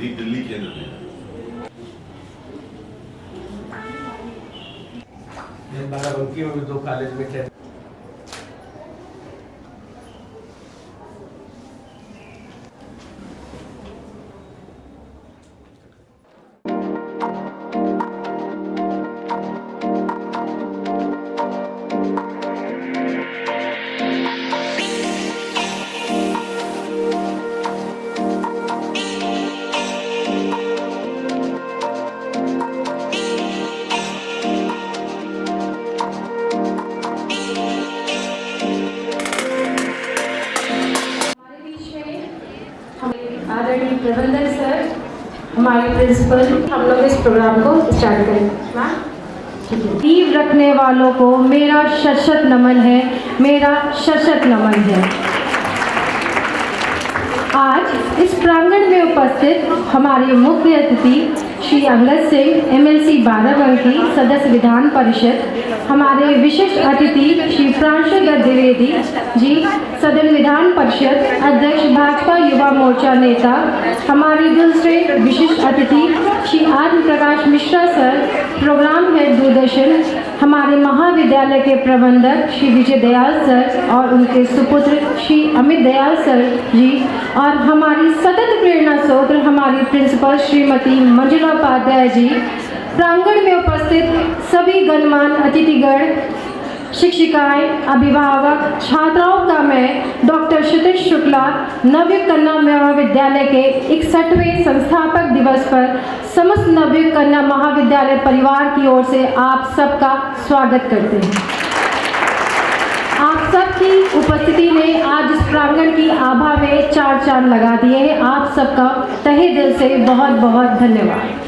IIT Delhi केंद्र में। बाराबंकी में भी 2 कॉलेज में थे। आदरणीय प्रबंधक सर, हमारे प्रिंसिपल, हम लोग इस प्रोग्राम को स्टार्ट करें। दीव रखने वालों को मेरा शत नमन है, मेरा शत नमन है। आज इस प्रांगण में उपस्थित हमारे मुख्य अतिथि श्री अंगद सिंह MLC बाराबंकी सदस्य विधान परिषद, हमारे विशिष्ट अतिथि श्री प्रांशुल द्विवेदी जी सदन विधान परिषद अध्यक्ष भाजपा युवा मोर्चा नेता, हमारे दूसरे विशिष्ट अतिथि Shri Atma Prakash Mishra sir programme head Doordarshan, हमारे महाविद्यालय के प्रबंधक श्री विजय दयाल सर और उनके सुपुत्र श्री अमित दयाल सर जी, और हमारी सतत प्रेरणा स्रोत हमारी प्रिंसिपल श्रीमती मंजुला उपाध्याय जी, प्रांगण में उपस्थित सभी गणमान्य अतिथिगण, शिक्षिकाएं, अभिभावक, छात्राओं का मैं डॉक्टर क्षितिज शुक्ला नवयुग कन्या महाविद्यालय के 61वें संस्थापक दिवस पर समस्त नवयुग कन्या महाविद्यालय परिवार की ओर से आप सबका स्वागत करते हैं। आप सबकी उपस्थिति ने आज इस प्रांगण की आभा में 4 चांद लगा दिए हैं। आप सबका तहे दिल से बहुत बहुत धन्यवाद।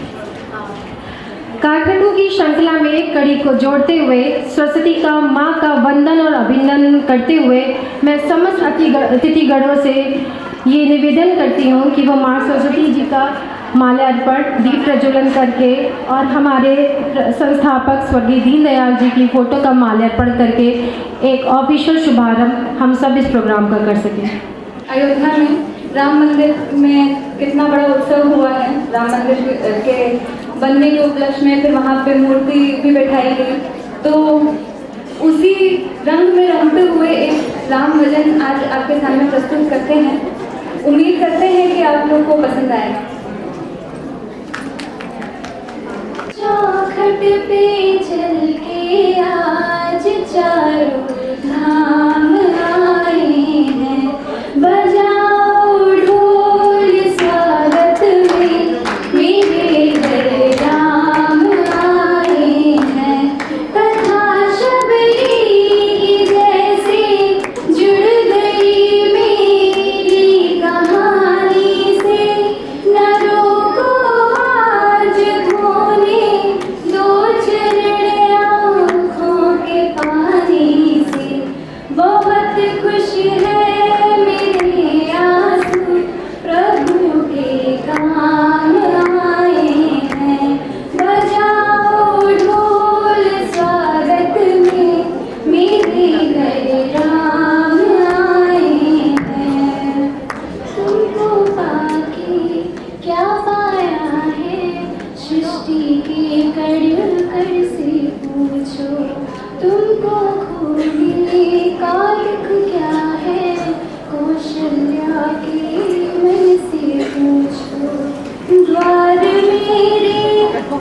कार्यक्रमों की श्रृंखला में कड़ी को जोड़ते हुए सरस्वती का माँ का वंदन और अभिनंदन करते हुए मैं समस्त अतिथिगणों से ये निवेदन करती हूँ कि वो माँ सरस्वती जी का माल्यार्पण दीप प्रज्वलन करके और हमारे संस्थापक स्वर्गीय दीनदयाल जी की फोटो का माल्यार्पण करके एक ऑफिशियल शुभारंभ हम सब इस प्रोग्राम का कर सकें। अयोध्या में राम मंदिर में कितना बड़ा उत्सव हुआ है। राम मंदिर के बनने के उपलक्ष्य में फिर वहाँ पे मूर्ति भी बैठाई गई, तो उसी रंग में रंगते हुए एक राम भजन आज आपके सामने प्रस्तुत करते हैं। उम्मीद करते हैं कि आप लोग को पसंद आएगा। चौखट पे चल के आज चारों धाम आए हैं, बजाओ ढोल स्वागत में मेरे घर राम आए हैं। कथा शबरी जैसे जुड़ गई मेरी कहानी से, न रोको आज धोने दो चरण आँखों के पानी से। बहुत खुश है मेरे आंसू प्रभु के काम आए हैं, बजाओ ढोल स्वागत में मेरे घर राम आए हैं। तुमको पाके क्या पाया है, सृष्टि के कड़ कड़ से पूछो। तुमको खोने का दुख क्या है, कौशल्या के मन से पूछो। द्वार मेरे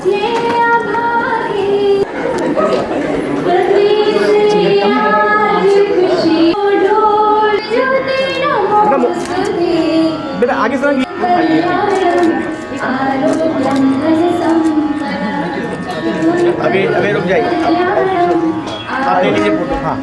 ले अभागे, प्रदेश आज खुशी ढोल जो तीनों सुने। बेटा आगे से अभी रुक जाइए, आप ले लीजिए फोटो। हाँ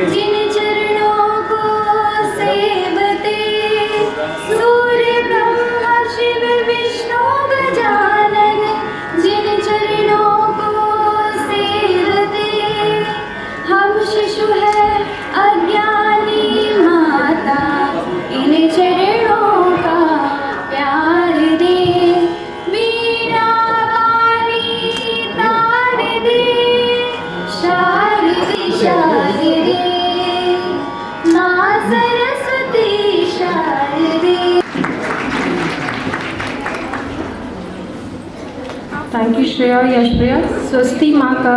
जिन चरणों को सेवते, सूर्य जानकी श्रेया यशप्रिया स्वस्ति माँ का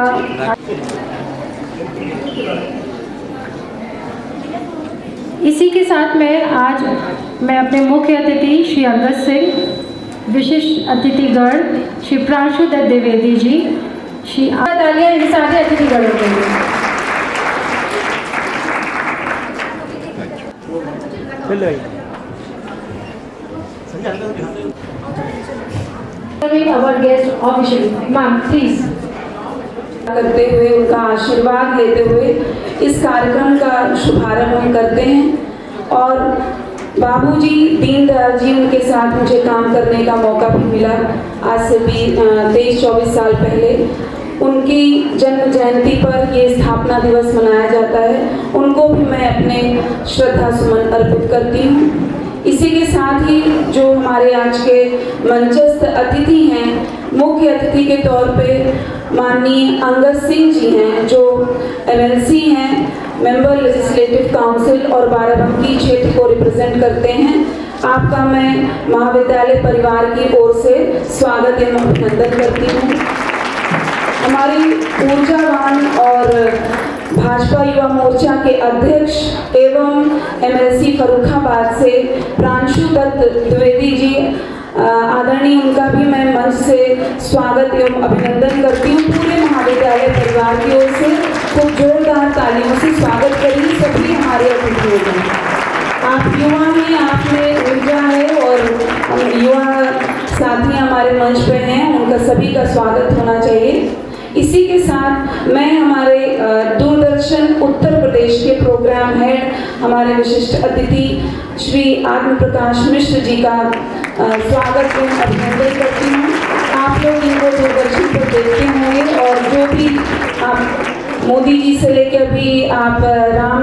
इसी के साथ मैं अपने मुख्य अतिथि श्री अंगद सिंह, विशिष्ट अतिथिगण श्री प्रांशु दत्त द्विवेदी जी, श्री तालियां इन सारे अतिथिगणों के लिए। Our guest officially, ma'am, please. करते हुए उनका आशीर्वाद लेते हुए इस कार्यक्रम का शुभारंभ हम करते हैं। और बाबूजी दीनदयाल जी, उनके साथ मुझे काम करने का मौका भी मिला आज से भी 23-24 साल पहले। उनकी जन्म जयंती पर ये स्थापना दिवस मनाया जाता है। उनको भी मैं अपने श्रद्धा सुमन अर्पित करती हूँ। इसी के साथ ही जो हमारे आज के मंचस्थ अतिथि हैं, मुख्य अतिथि के तौर पे माननीय अंगद सिंह जी हैं, जो MLC हैं, मेंबर लेजिस्लेटिव काउंसिल और बाराबंकी क्षेत्र को रिप्रेजेंट करते हैं। आपका मैं महाविद्यालय परिवार की ओर से स्वागत एवं अभिनंदन करती हूँ। हमारी ऊर्जावान और भाजपा युवा मोर्चा के अध्यक्ष एवं MLC फर्रुखाबाद से प्रांशु दत्त द्विवेदी जी, आदरणीय, उनका भी मैं मंच से स्वागत एवं अभिनंदन करती हूँ। पूरे महाविद्यालय परिवार की ओर से खूब जोरदार तालियों से स्वागत करिए सभी हमारे अतिथियों का। आप युवा हैं, आप में ऊर्जा है और युवा साथी हमारे मंच पे हैं, उनका सभी का स्वागत होना चाहिए। इसी के साथ मैं हमारे दूरदर्शन उत्तर प्रदेश के प्रोग्राम हेड, हमारे विशिष्ट अतिथि श्री आत्म प्रकाश मिश्र जी का स्वागत एवं अभिनंदन करती हूँ। आप लोग इनको दूरदर्शन पर देखते होंगे और जो भी आप मोदी जी से लेकर भी आप राम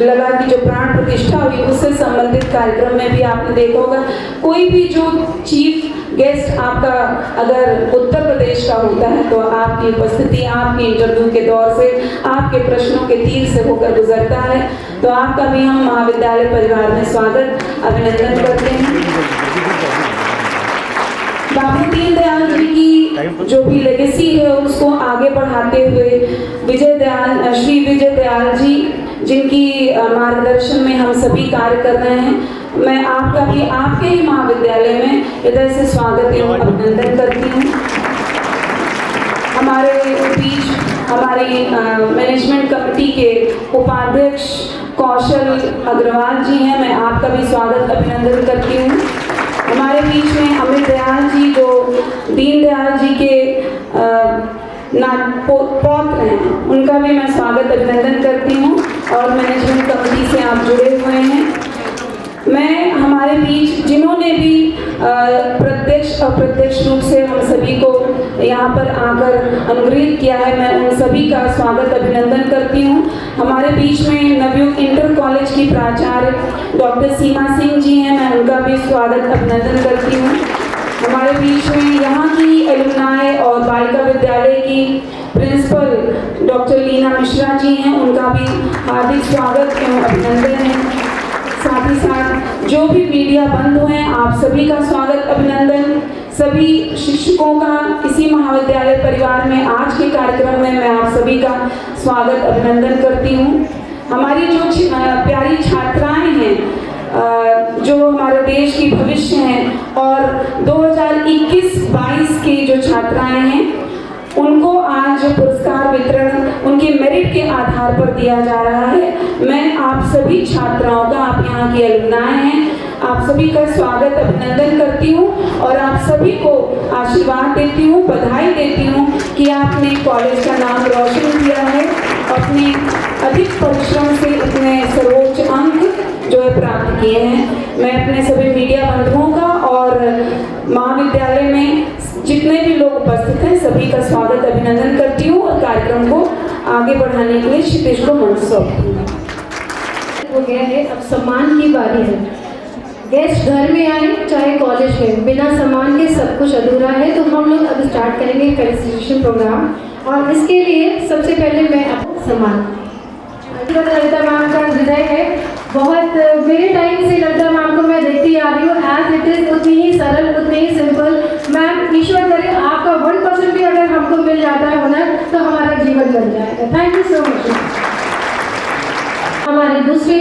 लला की जो प्राण प्रतिष्ठा हुई उससे संबंधित कार्यक्रम में भी आपने देखा होगा। कोई भी जो चीफ गेस्ट आपका अगर उत्तर प्रदेश का होता है तो आपकी उपस्थिति, आपकी इंटरव्यू के दौर से, आपके प्रश्नों के तीर से होकर गुजरता है। तो आपका भी हम महाविद्यालय परिवार में स्वागत अभिनंदन करते हैं। बाबू दीनदयाल जी की जो भी लेगेसी है उसको आगे बढ़ाते हुए श्री विजय दयाल जी, जिनकी मार्गदर्शन में हम सभी कार्य कर रहे हैं, मैं आपका भी आपके ही महाविद्यालय में हृदय से स्वागत एवं अभिनंदन करती हूँ। हमारे बीच हमारी मैनेजमेंट कमेटी के उपाध्यक्ष कौशल अग्रवाल जी हैं, मैं आपका भी स्वागत अभिनंदन करती हूँ। हमारे बीच में अमित दयाल जी, जो दीनदयाल जी के पौत्र हैं, उनका भी मैं स्वागत अभिनंदन करती हूँ और मैनेजमेंट कमेटी से आप जुड़े हुए हैं। मैं हमारे बीच जिन्होंने भी प्रत्यक्ष अप्रत्यक्ष रूप से हम सभी को यहाँ पर आकर अनुग्रहित किया है, मैं उन सभी का स्वागत अभिनंदन करती हूँ। हमारे बीच में नवयुग इंटर कॉलेज की प्राचार्य डॉक्टर सीमा सिंह जी हैं, मैं उनका भी स्वागत अभिनंदन करती हूँ। हमारे बीच में यहाँ की एलुमनाई और बालिका विद्यालय की प्रिंसिपल डॉक्टर लीना मिश्रा जी हैं, उनका भी हार्दिक स्वागत एवं अभिनंदन है। साथ ही साथ जो भी मीडिया बंधु हैं, आप सभी का स्वागत अभिनंदन। सभी शिक्षकों का इसी महाविद्यालय परिवार में आज के कार्यक्रम में मैं आप सभी का स्वागत अभिनंदन करती हूँ। हमारी जो प्यारी छात्राएं हैं, जो हमारे देश की भविष्य हैं और 2021-22 की जो छात्राएं हैं, उनको आज पुरस्कार वितरण उनके मेरिट के आधार पर दिया जा रहा है। मैं आप सभी छात्राओं का, आप यहाँ की एलुमनाई हैं, आप सभी का स्वागत अभिनंदन करती हूँ और आप सभी को आशीर्वाद देती हूँ, बधाई देती हूँ कि आपने कॉलेज का नाम रोशन किया है, अपने अधिक परिश्रम से इतने सर्वोच्च अंक जो है प्राप्त किए हैं। मैं अपने सभी मीडिया बंधुओं का और महाविद्यालय में जितने भी लोग उपस्थित हैं सभी का स्वागत अभिनंदन करती हूँ और कार्यक्रम को आगे बढ़ाने के लिए क्षितिज को मंच सौंपती हूँ। हो गया है, अब सम्मान की बारी है। गेस्ट घर में आए चाहे कॉलेज में, बिना सम्मान के सब कुछ अधूरा है। तो हम लोग अब स्टार्ट करेंगे फेलिसिटेशन प्रोग्राम और इसके लिए सबसे पहले मैं आपको सम्मान ललिता मैम का हृदय है। बहुत मेरे टाइम से ललिता मैम को मैं देखती आ रही हूँ, एज इट इज उतनी ही सरल, उतनी ही सिंपल। मैम ईश्वर करें, आपका 1% भी अगर हमको मिल जाता है हुनर तो हमारा जीवन बन जाएगा। Thank you so much. हमारे दूसरे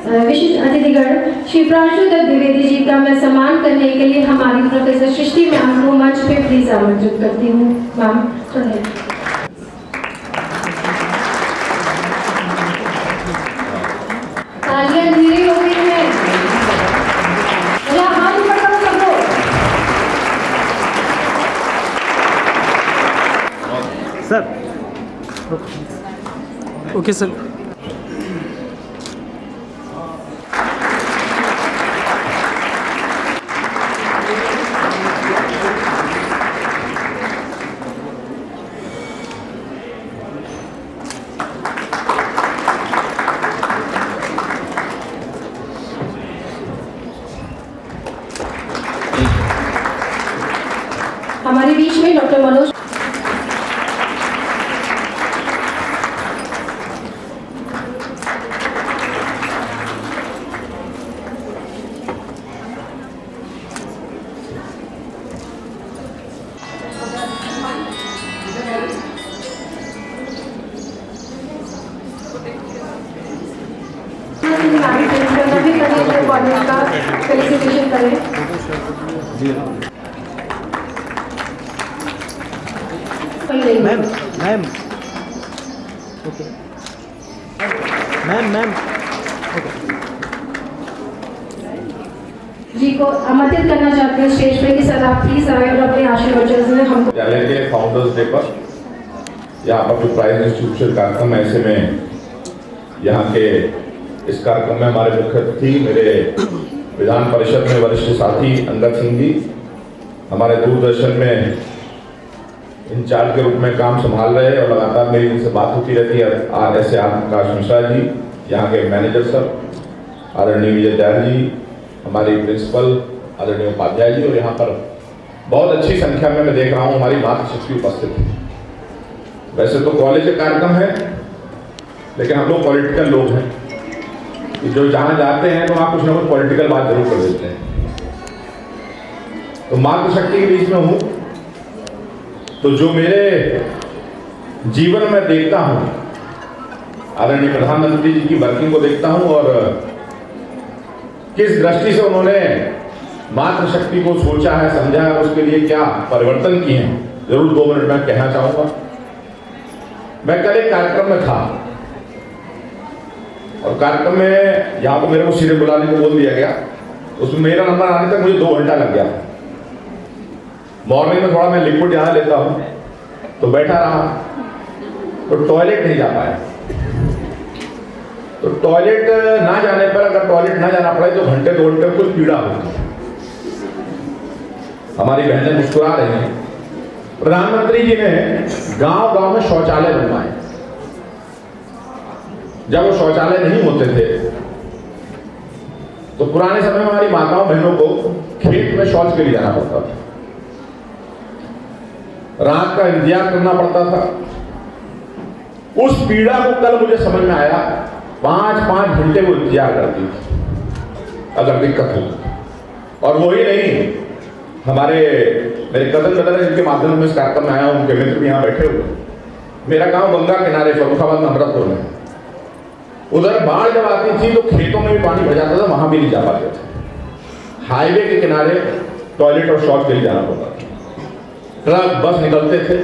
विशिष्ट अतिथिगण श्री प्रांशुदत्त द्विवेदी जी का मैं सम्मान करने के लिए हमारी प्रोफेसर सृष्टि मैम को मंच पे प्लीज आमंत्रित करती हूँ। मैम सुनिए। तालियां धीरे हो गई हैं, हाथ पकड़ो सब लोग। Sir okay sir. हमारे बीच में डॉक्टर मनोज कॉलेज का फेलिसिटेशन करें। Ma'am ma'am okay ma'am okay जी को आमंत्रित करना चाहते हैं स्टेज पे कि सर आप प्लीज आए और अपने आशीर्वचन से हमको विद्यालय के फाउंडर्स डे पर यहाँ पर जो प्राइज डिस्ट्रीब्यूशन कार्यक्रम है, ऐसे में यहाँ के इस कार्यक्रम में हमारे मुख्य अतिथि मेरे विधान परिषद में वरिष्ठ साथी अंगद सिंह जी, हमारे दूरदर्शन में इंचार्ज के रूप में काम संभाल रहे और लगातार मेरी इनसे बात होती रहती है ऐसे आकाश मिश्रा जी, यहाँ के मैनेजर सर आदरणीय विजय दयाल जी, हमारी प्रिंसिपल आदरणीय उपाध्याय जी, और यहाँ पर बहुत अच्छी संख्या में मैं देख रहा हूँ हमारी मातृशक्ति उपस्थित है। वैसे तो कॉलेज का कार्यक्रम है, लेकिन हम लोग पॉलिटिकल लोग हैं, जो जहाँ जाते हैं तो वहाँ कुछ ना कुछ पॉलिटिकल बात जरूर कर देते हैं। तो मातृशक्ति के बीच में हूँ, तो जो मेरे जीवन में देखता हूँ, आदरणीय प्रधानमंत्री जी की वर्किंग को देखता हूँ और किस दृष्टि से उन्होंने मातृशक्ति को सोचा है, समझा है, उसके लिए क्या परिवर्तन किए हैं, जरूर 2 मिनट में कहना चाहूंगा। मैं कल एक कार्यक्रम में था और कार्यक्रम में यहाँ तो मेरे को सीधे बुलाने को बोल दिया गया, उसमें मेरा नंबर आने तक मुझे 2 घंटा लग गया। मॉर्निंग में थोड़ा मैं लिक्विड यहाँ लेता हूँ तो बैठा रहा, तो टॉयलेट नहीं जा पाया। तो टॉयलेट ना जाने पर, अगर टॉयलेट ना जाना पड़े तो घंटे 2 घंटे कुछ पीड़ा होती है। हमारी बहनें मुस्कुरा रही हैं। प्रधानमंत्री जी ने गांव-गांव में शौचालय बनवाए। जब वो शौचालय नहीं होते थे तो पुराने समय में हमारी माताओं बहनों को खेत में शौच के लिए जाना पड़ता था, रात का इंतजार करना पड़ता था। उस पीड़ा को कल मुझे समझ में आया। 5-5 घंटे वो इंतजार करती थी अगर दिक्कत हो। और वही नहीं, हमारे मेरे कदम बदल जिनके माध्यम में इस कार्यक्रम में आया, उनके मित्र भी यहाँ बैठे हुए। मेरा गांव गंगा किनारे फर्रुखाबाद में अमृतपुर में, उधर बाढ़ जब आती थी तो खेतों में भी पानी भर जाता था, वहां भी नहीं जा पाते थे। हाईवे के किनारे टॉयलेट और शौच के लिए जाना पड़ता था। ट्रक बस निकलते थे,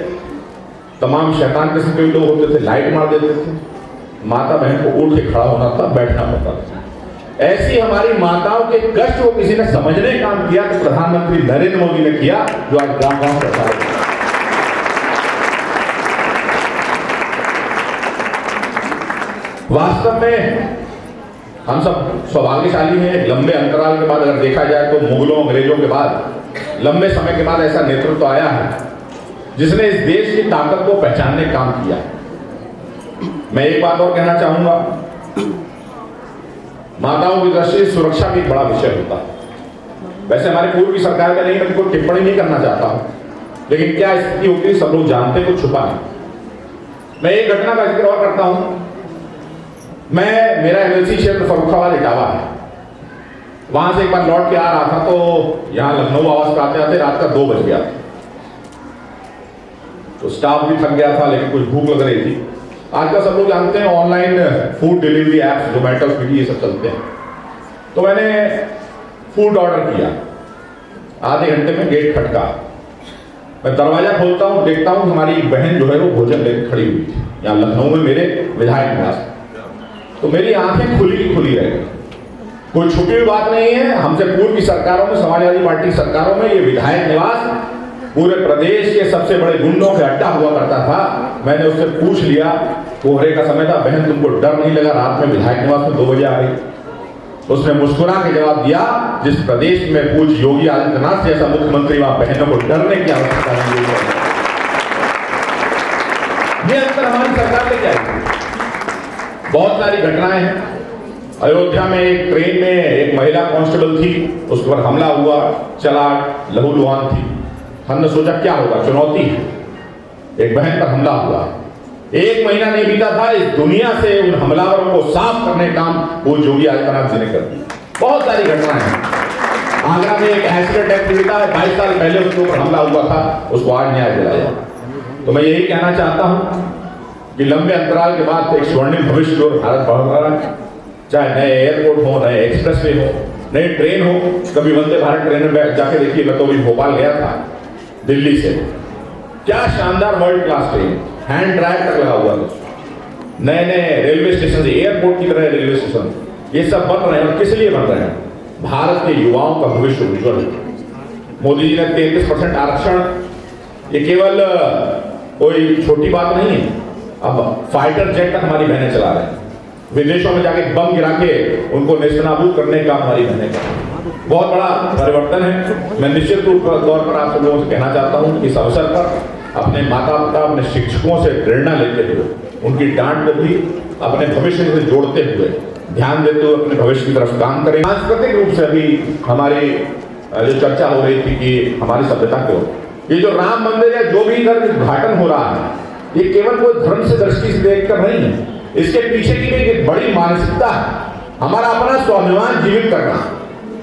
तमाम शैतान किस्म के लोग होते थे, लाइट मार देते थे। माता बहन को उठ के खड़ा होना था, बैठना पड़ता था। ऐसी हमारी माताओं के कष्ट को किसी ने समझने का काम किया तो प्रधानमंत्री नरेंद्र मोदी ने किया, जो आज गांव-गांव प्रचार है। वास्तव में हम सब सौभाग्यशाली हैं। लंबे अंतराल के बाद अगर देखा जाए तो मुगलों अंग्रेजों के बाद लंबे समय के बाद ऐसा नेतृत्व आया है जिसने इस देश की ताकत को पहचानने का काम किया। मैं एक बात और कहना चाहूंगा, माताओं की दृष्टि से सुरक्षा भी एक बड़ा विषय होता है। वैसे हमारे पूर्व की सरकार का नहीं, मैं कोई टिप्पणी नहीं करना चाहता हूं, लेकिन क्या स्थिति होती है सब लोग जानते, कुछ छुपा नहीं। मैं एक घटना का जिक्र और करता हूं। मेरा एमएलसी क्षेत्र फर्रुखाबाद इटावा है। वहां से एक बार लौट के आ रहा था तो यहाँ लखनऊ आवास पे आते आते रात का 2 बज गया। तो स्टाफ भी थक गया था, लेकिन कुछ भूख लग रही थी। आजकल सब लोग जानते हैं online food delivery apps Zomato Swiggy ये सब चलते हैं। तो मैंने फूड ऑर्डर किया, आधे घंटे में गेट खटका, मैं दरवाजा खोलता हूँ, देखता हूँ हमारी एक बहन जो है वो भोजन लेकर खड़ी हुई थी यहाँ लखनऊ में मेरे विधायक निवास। तो मेरी आंखें खुली रह गई। कोई छुपी हुई बात नहीं है, हमसे पूर्व की सरकारों में, समाजवादी पार्टी की सरकारों में ये विधायक निवास पूरे प्रदेश के सबसे बड़े गुंडों का अड्डा हुआ करता था। मैंने उससे पूछ लिया, कोहरे का समय था, बहन तुमको डर नहीं लगा रात में विधायक निवास में 2 बजे आ गई? उसने मुस्कुरा के जवाब दिया, जिस प्रदेश में पूज्य योगी आदित्यनाथ जैसा मुख्यमंत्री, वहां बहनों को डरने की आवश्यकता नहीं है। ये अंतर हमारी सरकार लेके आई। बहुत सारी घटनाएं हैं। अयोध्या में एक ट्रेन में एक महिला कांस्टेबल थी, उस पर हमला हुआ, चला, लहूलुहान थी। हमने सोचा क्या होगा, चुनौती है, एक बहन पर हमला हुआ। 1 महीना नहीं बीता था, इस दुनिया से उन हमलावरों को साफ करने का काम वो योगी आदित्यनाथ जी ने कर दिया। बहुत सारी घटनाएं हैं। आगरा में एक एक्सीडेंट एक्ट था, 22 साल पहले उसके ऊपर हमला हुआ था, उसको आज न्याय दिलाया। तो मैं यही कहना चाहता हूं कि लंबे अंतराल के बाद एक स्वर्णिम भविष्य की ओर भारत बढ़ रहा है। चाहे नए एयरपोर्ट हो, नए एक्सप्रेसवे हो, नई ट्रेन हो। कभी वंदे भारत ट्रेन में जाके देखिए, मैं तो अभी भोपाल गया था दिल्ली से, क्या शानदार world class train, hand drive तक लगा हुआ था। नए नए रेलवे स्टेशन, एयरपोर्ट की तरह रेलवे स्टेशन, ये सब बन रहे हैं। और किस लिए बन रहे हैं? भारत के युवाओं का भविष्य उज्जवल है। मोदी जी ने 33% आरक्षण, ये केवल कोई छोटी बात नहीं है। अब फाइटर जेट तक हमारी बहनें चला रहे हैं, विदेशों में जाके बम गिरा के उनको नेस्तनाबूद करने का हमारी बहनें कर रही हैं। बहुत बड़ा परिवर्तन है। मैं निश्चित तौर पर आप सब लोगों से कहना चाहता हूं कि इस अवसर पर अपने माता पिता, अपने शिक्षकों से प्रेरणा लेते हुए, उनकी डांट को भी अपने भविष्य से जोड़ते हुए, ध्यान देते हुए अपने भविष्य की तरफ काम करें। सांस्कृतिक रूप से अभी हमारी जो चर्चा हो रही थी कि हमारी सभ्यता क्यों, ये जो राम मंदिर है, जो भी इधर उद्घाटन हो रहा है, ये केवल कोई धर्म से दृष्टि से देखकर नहीं है। इसके पीछे की भी एक बड़ी मानसिकता है, हमारा अपना स्वाभिमान जीवित करना।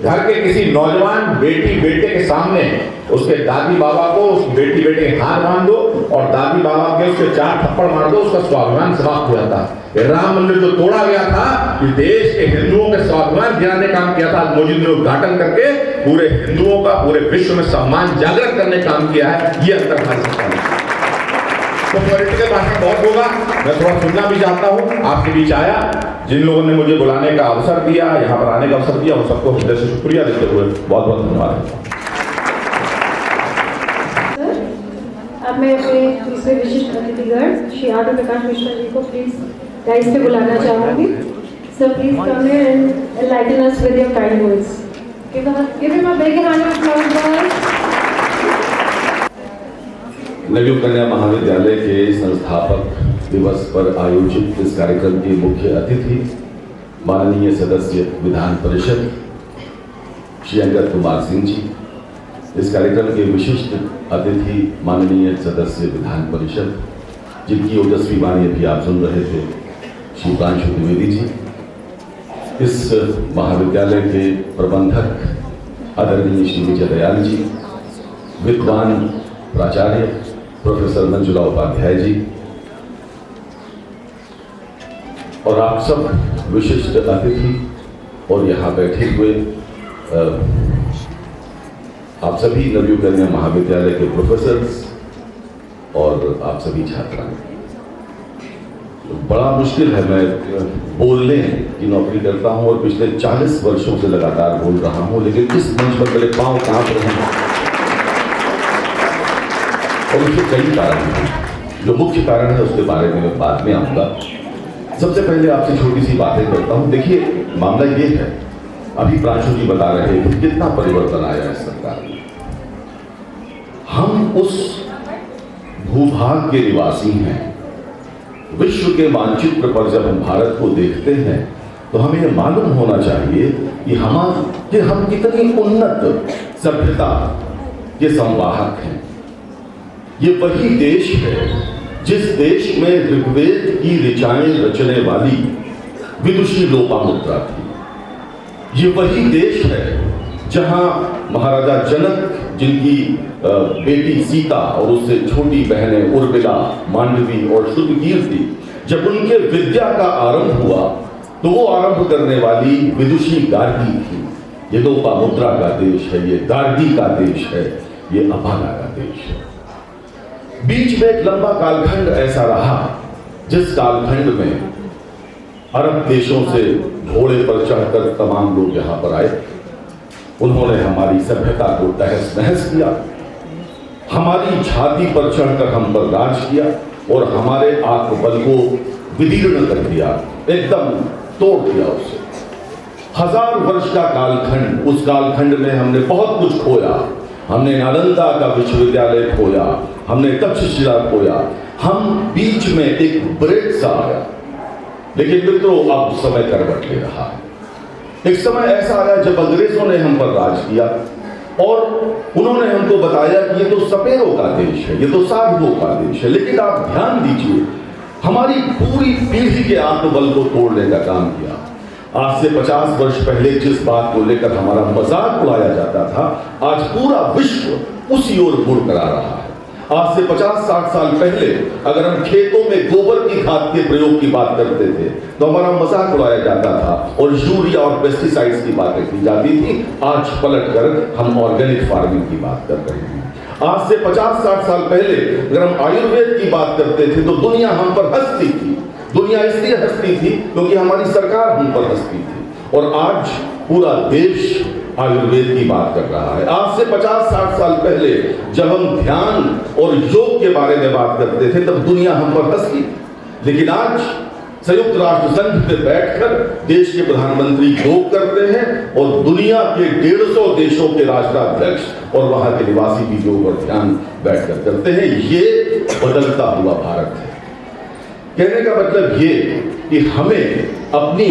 घर के किसी नौजवान बेटी बेटे के सामने उसके दादी बाबा को, उस बेटी बेटे के हाथ बांध दो और दादी बाबा के उसके 4 थप्पड़ मार दो, उसका स्वाभिमान समाप्त हो जाता है। राम मंदिर जो तोड़ा गया था, इस देश के हिंदुओं के स्वाभिमान गिराने का काम किया था। मोदी ने उद्घाटन करके पूरे हिंदुओं का पूरे विश्व में सम्मान जागृत करने का काम किया है। ये अंतर हमारी सरकार है। तो पॉलिटिकल भाषण बहुत होगा, मैं थोड़ा सुनना भी चाहता हूँ। आपके बीच आया, जिन लोगों ने मुझे बुलाने का अवसर दिया, यहाँ पर आने का अवसर दिया, उन सबको हृदय से शुक्रिया देते हुए बहुत बहुत धन्यवाद। अब मैं अपने दूसरे विशिष्ट अतिथिगण श्री आदर प्रकाश मिश्रा जी को प्लीज डाइस पे बुलाना चाहूंगी। Sir please come here and enlighten us with your kind words. Give him a big round of applause. Navyug Kanya Mahavidyalaya के संस्थापक दिवस पर आयोजित इस कार्यक्रम के मुख्य अतिथि माननीय सदस्य विधान परिषद श्री अंगद कुमार सिंह जी, इस कार्यक्रम के विशिष्ट अतिथि माननीय सदस्य विधान परिषद जिनकी ओजस्वी वाणी अभी आप सुन रहे थे श्री प्रांशु द्विवेदी जी, इस महाविद्यालय के प्रबंधक आदरणीय श्री विजय दयाल जी, विद्वान प्राचार्य प्रोफेसर मंजुला उपाध्याय जी और आप सब विशिष्ट अतिथि और यहाँ बैठे हुए आप सभी नवयुग कन्या महाविद्यालय के प्रोफेसर्स और आप सभी छात्राएं। बड़ा मुश्किल है, मैं बोलने की नौकरी करता हूँ और पिछले 40 वर्षों से लगातार बोल रहा हूँ, लेकिन इस मंच पर मेरे पाँव कांप रहे हैं और उसके कई कारण हैं। जो मुख्य कारण है उसके बारे में मैं बाद में आऊँगा। सबसे पहले आपसे छोटी सी बातें करता हूँ। देखिए, मामला ये है, अभी प्रांशु जी बता रहे हैं कि कितना परिवर्तन आया है सरकार में। हम उस भूभाग के निवासी हैं। विश्व के मानचित्र पर जब हम भारत को देखते हैं तो हमें यह मालूम होना चाहिए कि हम कितनी उन्नत सभ्यता के संवाहक हैं। ये वही देश है जिस देश में ऋग्वेद की ऋचाएं रचने वाली विदुषी लोपामुद्रा थी। ये वही देश है जहां महाराजा जनक, जिनकी बेटी सीता और उससे छोटी बहनें उर्मिला, मांडवी और शुद्धकीर्ति, जब उनके विद्या का आरंभ हुआ तो वो आरंभ करने वाली विदुषी गार्गी थी। ये लोपामुद्रा का देश है, ये गार्गी का देश है, ये अपाला का देश है। बीच में एक लंबा कालखंड ऐसा रहा जिस कालखंड में अरब देशों से घोड़े पर चढ़कर तमाम लोग यहां पर आए। उन्होंने हमारी सभ्यता को तहस नहस किया, हमारी छाती पर चढ़कर हम पर राज किया और हमारे आत्मबल को विदीर्ण कर दिया, एकदम तोड़ दिया उसे। 1000 वर्ष का कालखंड, उस कालखंड में हमने बहुत कुछ खोया। हमने नालंदा का विश्वविद्यालय खोया, हमने तक्षशिला खोया, हम बीच में एक ब्रेक सा आया। लेकिन मित्रों, अब समय करवट ले रहा है। एक समय ऐसा आया जब अंग्रेजों ने हम पर राज किया और उन्होंने हमको बताया कि ये तो सपेरों का देश है, ये तो साधुओं का देश है। लेकिन आप ध्यान दीजिए, हमारी पूरी पीढ़ी के आत्मबल को तोड़ने का काम किया। आज से 50 वर्ष पहले जिस बात को लेकर हमारा मजाक उड़ाया जाता था, आज पूरा विश्व उसी ओर मुड़ कर आ रहा है। आज से 50-60 साल पहले अगर हम खेतों में गोबर की खाद के प्रयोग की बात करते थे तो हमारा मजाक उड़ाया जाता था और यूरिया और पेस्टिसाइड्स की बातें की जाती थी। आज पलटकर हम ऑर्गेनिक फार्मिंग की बात कर रहे हैं। आज से 50-60 साल पहले अगर हम आयुर्वेद की बात करते थे तो दुनिया हम पर हंसती थी। दुनिया इसलिए हंसती थी क्योंकि हमारी सरकार हम पर हंसती थी। और आज पूरा देश आयुर्वेद की बात कर रहा है। आज से 50-60 साल पहले जब हम ध्यान और योग के बारे में बात करते थे तब दुनिया हम पर हंसती। लेकिन आज संयुक्त राष्ट्र संघ में बैठकर देश के प्रधानमंत्री योग करते हैं और दुनिया के 150 देशों के राष्ट्राध्यक्ष और वहां के निवासी भी योग और ध्यान बैठकर करते हैं। ये बदलता हुआ भारत है। कहने का मतलब ये कि हमें अपनी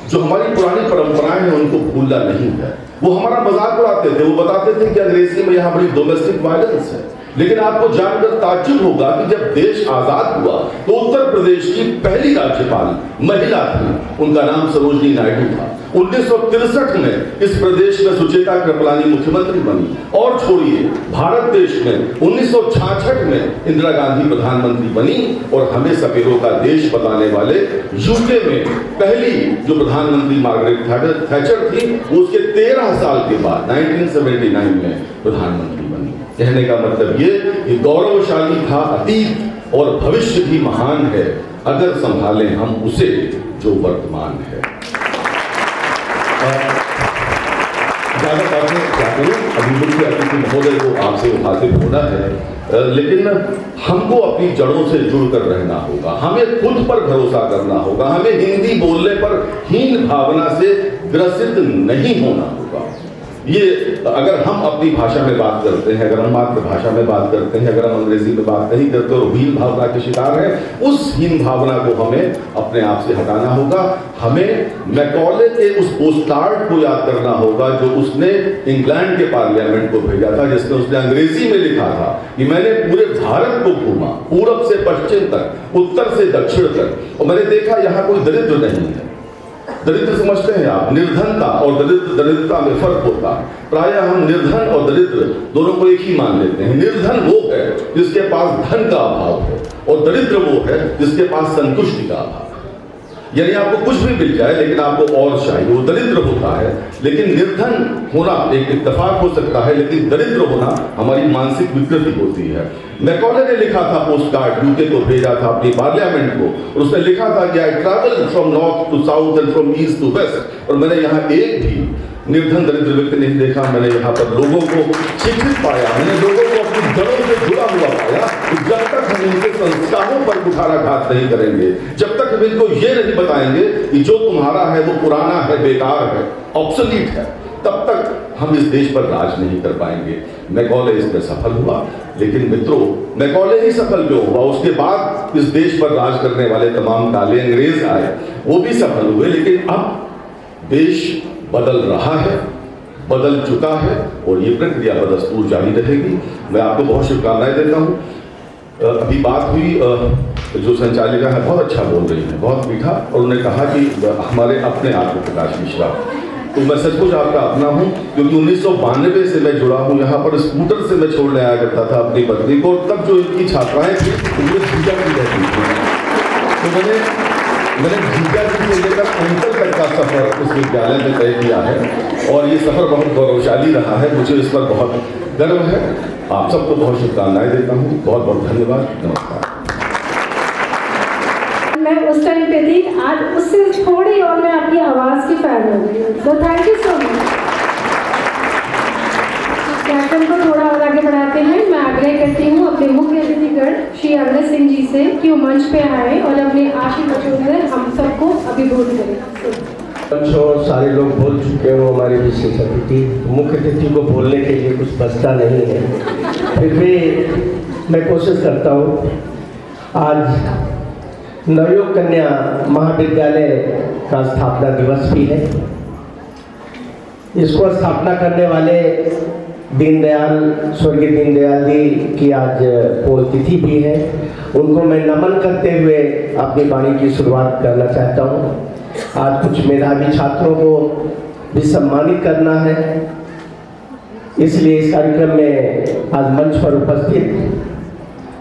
जो हमारी पुरानी परंपराएं हैं उनको भूलना नहीं है। वो हमारा मजाक उड़ाते थे, वो बताते थे कि अंग्रेजी में यहाँ बड़ी डोमेस्टिक वायलेंस है। लेकिन आपको जानकर ताज्जुब होगा कि जब देश आजाद हुआ तो उत्तर प्रदेश की पहली राज्यपाल महिला थी, उनका नाम सरोजनी नायडू था। 1963 में इस प्रदेश में सुचेता कृपलानी मुख्यमंत्री बनी। और छोड़िए, भारत देश में 1966 में इंदिरा गांधी प्रधानमंत्री बनी और हमें सपेरों का देश बताने वाले यूके में पहली जो प्रधानमंत्री मार्गरेट थैचर थी, उसके 13 साल के बाद 1979 में प्रधानमंत्री बनी। कहने का मतलब ये कि गौरवशाली था अतीत और भविष्य भी महान है अगर संभालें हम उसे जो वर्तमान है। ज्यादा बातें क्या करूं, अभी मुख्य अतिथि महोदय को आपसे मुखातिब होना है, लेकिन हमको अपनी जड़ों से जुड़कर रहना होगा। हमें खुद पर भरोसा करना होगा। हमें हिंदी बोलने पर हीन भावना से ग्रसित नहीं होना होगा। ये अगर हम अपनी भाषा में बात करते हैं, अगर हम मातृभाषा में बात करते हैं, अगर हम अंग्रेजी में बात नहीं करते और हीन भावना के शिकार हैं, उस हीन भावना को हमें अपने आप से हटाना होगा। हमें मैकॉले के उस पोस्टकार्ड को याद करना होगा जो उसने इंग्लैंड के पार्लियामेंट को भेजा था, जिसमें उसने अंग्रेजी में लिखा था कि मैंने पूरे भारत को घूमा, पूरब से पश्चिम तक, उत्तर से दक्षिण तक, और मैंने देखा यहाँ कोई दरिद्र नहीं है। दरिद्र समझते हैं आप, निर्धनता और दरिद्रता में फर्क होता है। प्रायः हम निर्धन और दरिद्र दोनों को एक ही मान लेते हैं। निर्धन वो है जिसके पास धन का अभाव है और दरिद्र वो है जिसके पास संतुष्टि का अभाव है। यानी आपको कुछ भी मिल जाए लेकिन आपको और चाहिए, वो दरिद्र होता है। लेकिन निर्धन होना एक इत्तेफाक हो सकता है, लेकिन दरिद्र होना हमारी मानसिक विकृति होती है। मैकॉले ने लिखा था पोस्टकार्ड, यूके को भेजा था अपनी पार्लियामेंट को, और उसने लिखा था कि I travel from north to south and from east to west, और मैंने यहाँ एक भी निर्धन दरिद्र व्यक्ति नहीं देखा। मैंने यहाँ पर लोगों को शिक्षित पाया, मैंने लोगों को अपनी जड़ों से जुड़ा हुआ पाया। जब तक हम इनके संस्कारों पर कुठाराघात नहीं करेंगे, जब तक हम इनको ये नहीं बताएंगे कि जो तुम्हारा है वो पुराना है, बेकार है, ऑब्सोलीट है, तब तक हम इस देश पर राज नहीं कर पाएंगे। मैकॉले इसमें सफल हुआ, लेकिन मित्रों, मैकॉले ही सफल क्यों हुआ? उसके बाद इस देश पर राज करने वाले तमाम काले अंग्रेज आए, वो भी सफल हुए। लेकिन अब देश बदल रहा है, बदल चुका है, और ये प्रक्रिया बदस्तूर जारी रहेगी। मैं आपको बहुत शुभकामनाएं देता हूँ। अभी बात हुई, जो संचालिका है बहुत अच्छा बोल रही है, बहुत मीठा, और उन्होंने कहा कि हमारे अपने आत्म प्रकाश मिश्रा, तो मैं सचमुच आपका अपना हूँ, क्योंकि 1992 से मैं जुड़ा हूँ यहाँ पर। स्कूटर से मैं छोड़ने आया करता था अपनी पत्नी को, तब जो इनकी छात्राएं थी उनमें जीजा की रहती थी। तो मैंने जीजा जी से लेकर अंकल तक का सफ़र उस विद्यालय में तय किया है और ये सफ़र बहुत गौरवशाली रहा है। मुझे इस पर बहुत गर्व है। आप सबको बहुत शुभकामनाएं देता हूँ। बहुत बहुत धन्यवाद। नमस्कार। मैं उस टाइम पे थी, आज उससे थोड़ी और मैं आपकी आवाज़ की फैन हो गई हूँ। तो थैंक यू सो मच। कार्यक्रम को थोड़ा और आगे बढ़ाते हैं। मैं आग्रह करती हूँ अपने मुख्य अतिथिगण श्री अंगद सिंह जी से कि वो मंच पे आए और अपने आशीर्वादों से हम सबको अभिभूत करें। सारे लोग बोल चुके हो, हमारे विशेष अतिथि। मुख्य अतिथि को बोलने के लिए कुछ बचता नहीं है, फिर भी मैं कोशिश करता हूँ। आज नवयुग कन्या महाविद्यालय का स्थापना दिवस भी है। इसको स्थापना करने वाले स्वर्गीय दीनदयाल जी की आज पुण्यतिथि भी है। उनको मैं नमन करते हुए अपनी वाणी की शुरुआत करना चाहता हूँ। आज कुछ मेधावी छात्रों को भी सम्मानित करना है, इसलिए इस कार्यक्रम में आज मंच पर उपस्थित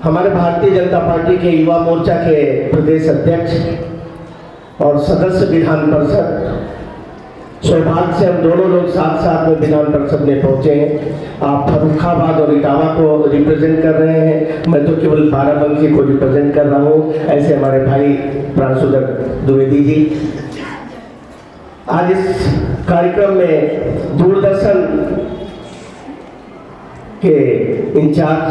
हमारे भारतीय जनता पार्टी के युवा मोर्चा के प्रदेश अध्यक्ष और सदस्य विधान परिषद, सौभाग्य से हम दोनों लोग साथ साथ में विधान परिषद में पहुंचे हैं। आप फर्रुखाबाद और इटावा को रिप्रेजेंट कर रहे हैं, मैं तो केवल बाराबंकी को रिप्रेजेंट कर रहा हूं। ऐसे हमारे भाई प्रांशुधर द्विवेदी जी आज इस कार्यक्रम में दूरदर्शन के इंचार्ज,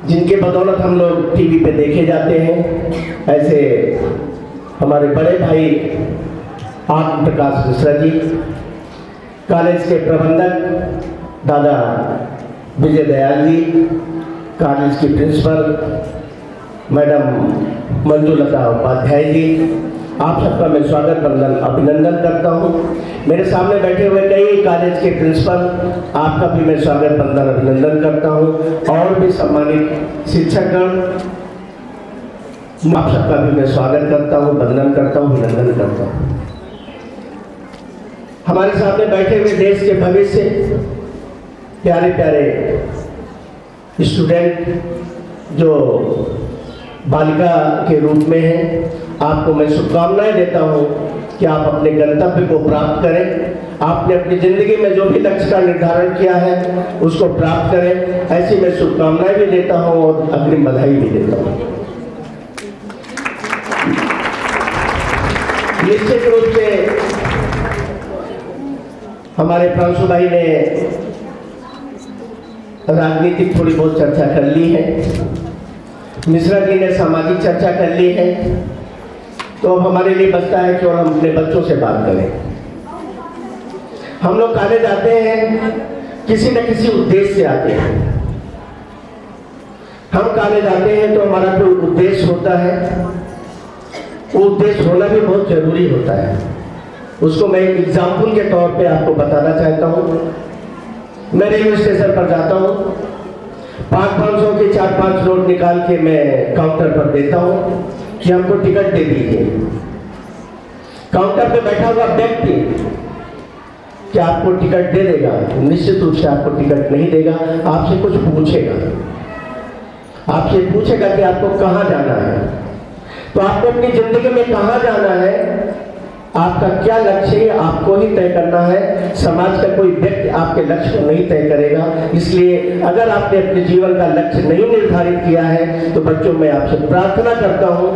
जिनके बदौलत हम लोग टीवी पे देखे जाते हैं, ऐसे हमारे बड़े भाई आत्म प्रकाश मिश्रा जी, कॉलेज के प्रबंधक दादा विजय दयाल जी, कॉलेज की प्रिंसिपल मैडम मंजुलता उपाध्याय जी, आप सबका मैं स्वागत अभिनंदन करता हूं। मेरे सामने बैठे हुए कई कॉलेज के प्रिंसिपल, आपका भी मैं स्वागत अभिनंदन करता हूं। और भी सम्मानित शिक्षकगण, आप सबका भी मैं स्वागत करता हूं, वंदन करता हूं, अभिनंदन करता हूं। हमारे सामने बैठे हुए देश के भविष्य प्यारे प्यारे स्टूडेंट जो बालिका के रूप में हैं, आपको मैं शुभकामनाएं देता हूं कि आप अपने गंतव्य को प्राप्त करें। आपने अपनी जिंदगी में जो भी लक्ष्य का निर्धारण किया है उसको प्राप्त करें, ऐसी मैं शुभकामनाएं भी देता हूं और अग्रिम बधाई भी देता हूं। निश्चित रूप से हमारे प्रांशु भाई ने राजनीतिक थोड़ी बहुत चर्चा कर ली है, मिश्रा जी ने सामाजिक चर्चा कर ली है, तो अब हमारे लिए बचता है कि और हम अपने बच्चों से बात करें। हम लोग कॉलेज आते हैं किसी न किसी उद्देश्य से आते हैं। हम कॉलेज आते हैं तो हमारा कोई उद्देश्य होता है, वो उद्देश्य होना भी बहुत जरूरी होता है। उसको मैं एक एग्जाम्पल के तौर पे आपको बताना चाहता हूँ। मैं रेलवे स्टेशन पर जाता हूँ, 500 के 4-5 नोट निकाल के मैं काउंटर पर देता हूँ कि हमको टिकट दे दीजिए। काउंटर पे बैठा हुआ व्यक्ति क्या आपको टिकट दे देगा? निश्चित रूप से आपको टिकट नहीं देगा, आपसे कुछ पूछेगा। आपसे पूछेगा कि आपको कहाँ जाना है। तो आपको अपनी जिंदगी में कहाँ जाना है, आपका क्या लक्ष्य है, आपको ही तय करना है। समाज का कोई व्यक्ति आपके लक्ष्य को नहीं तय करेगा। इसलिए अगर आपने अपने जीवन का लक्ष्य नहीं निर्धारित किया है तो बच्चों मैं आपसे प्रार्थना करता हूं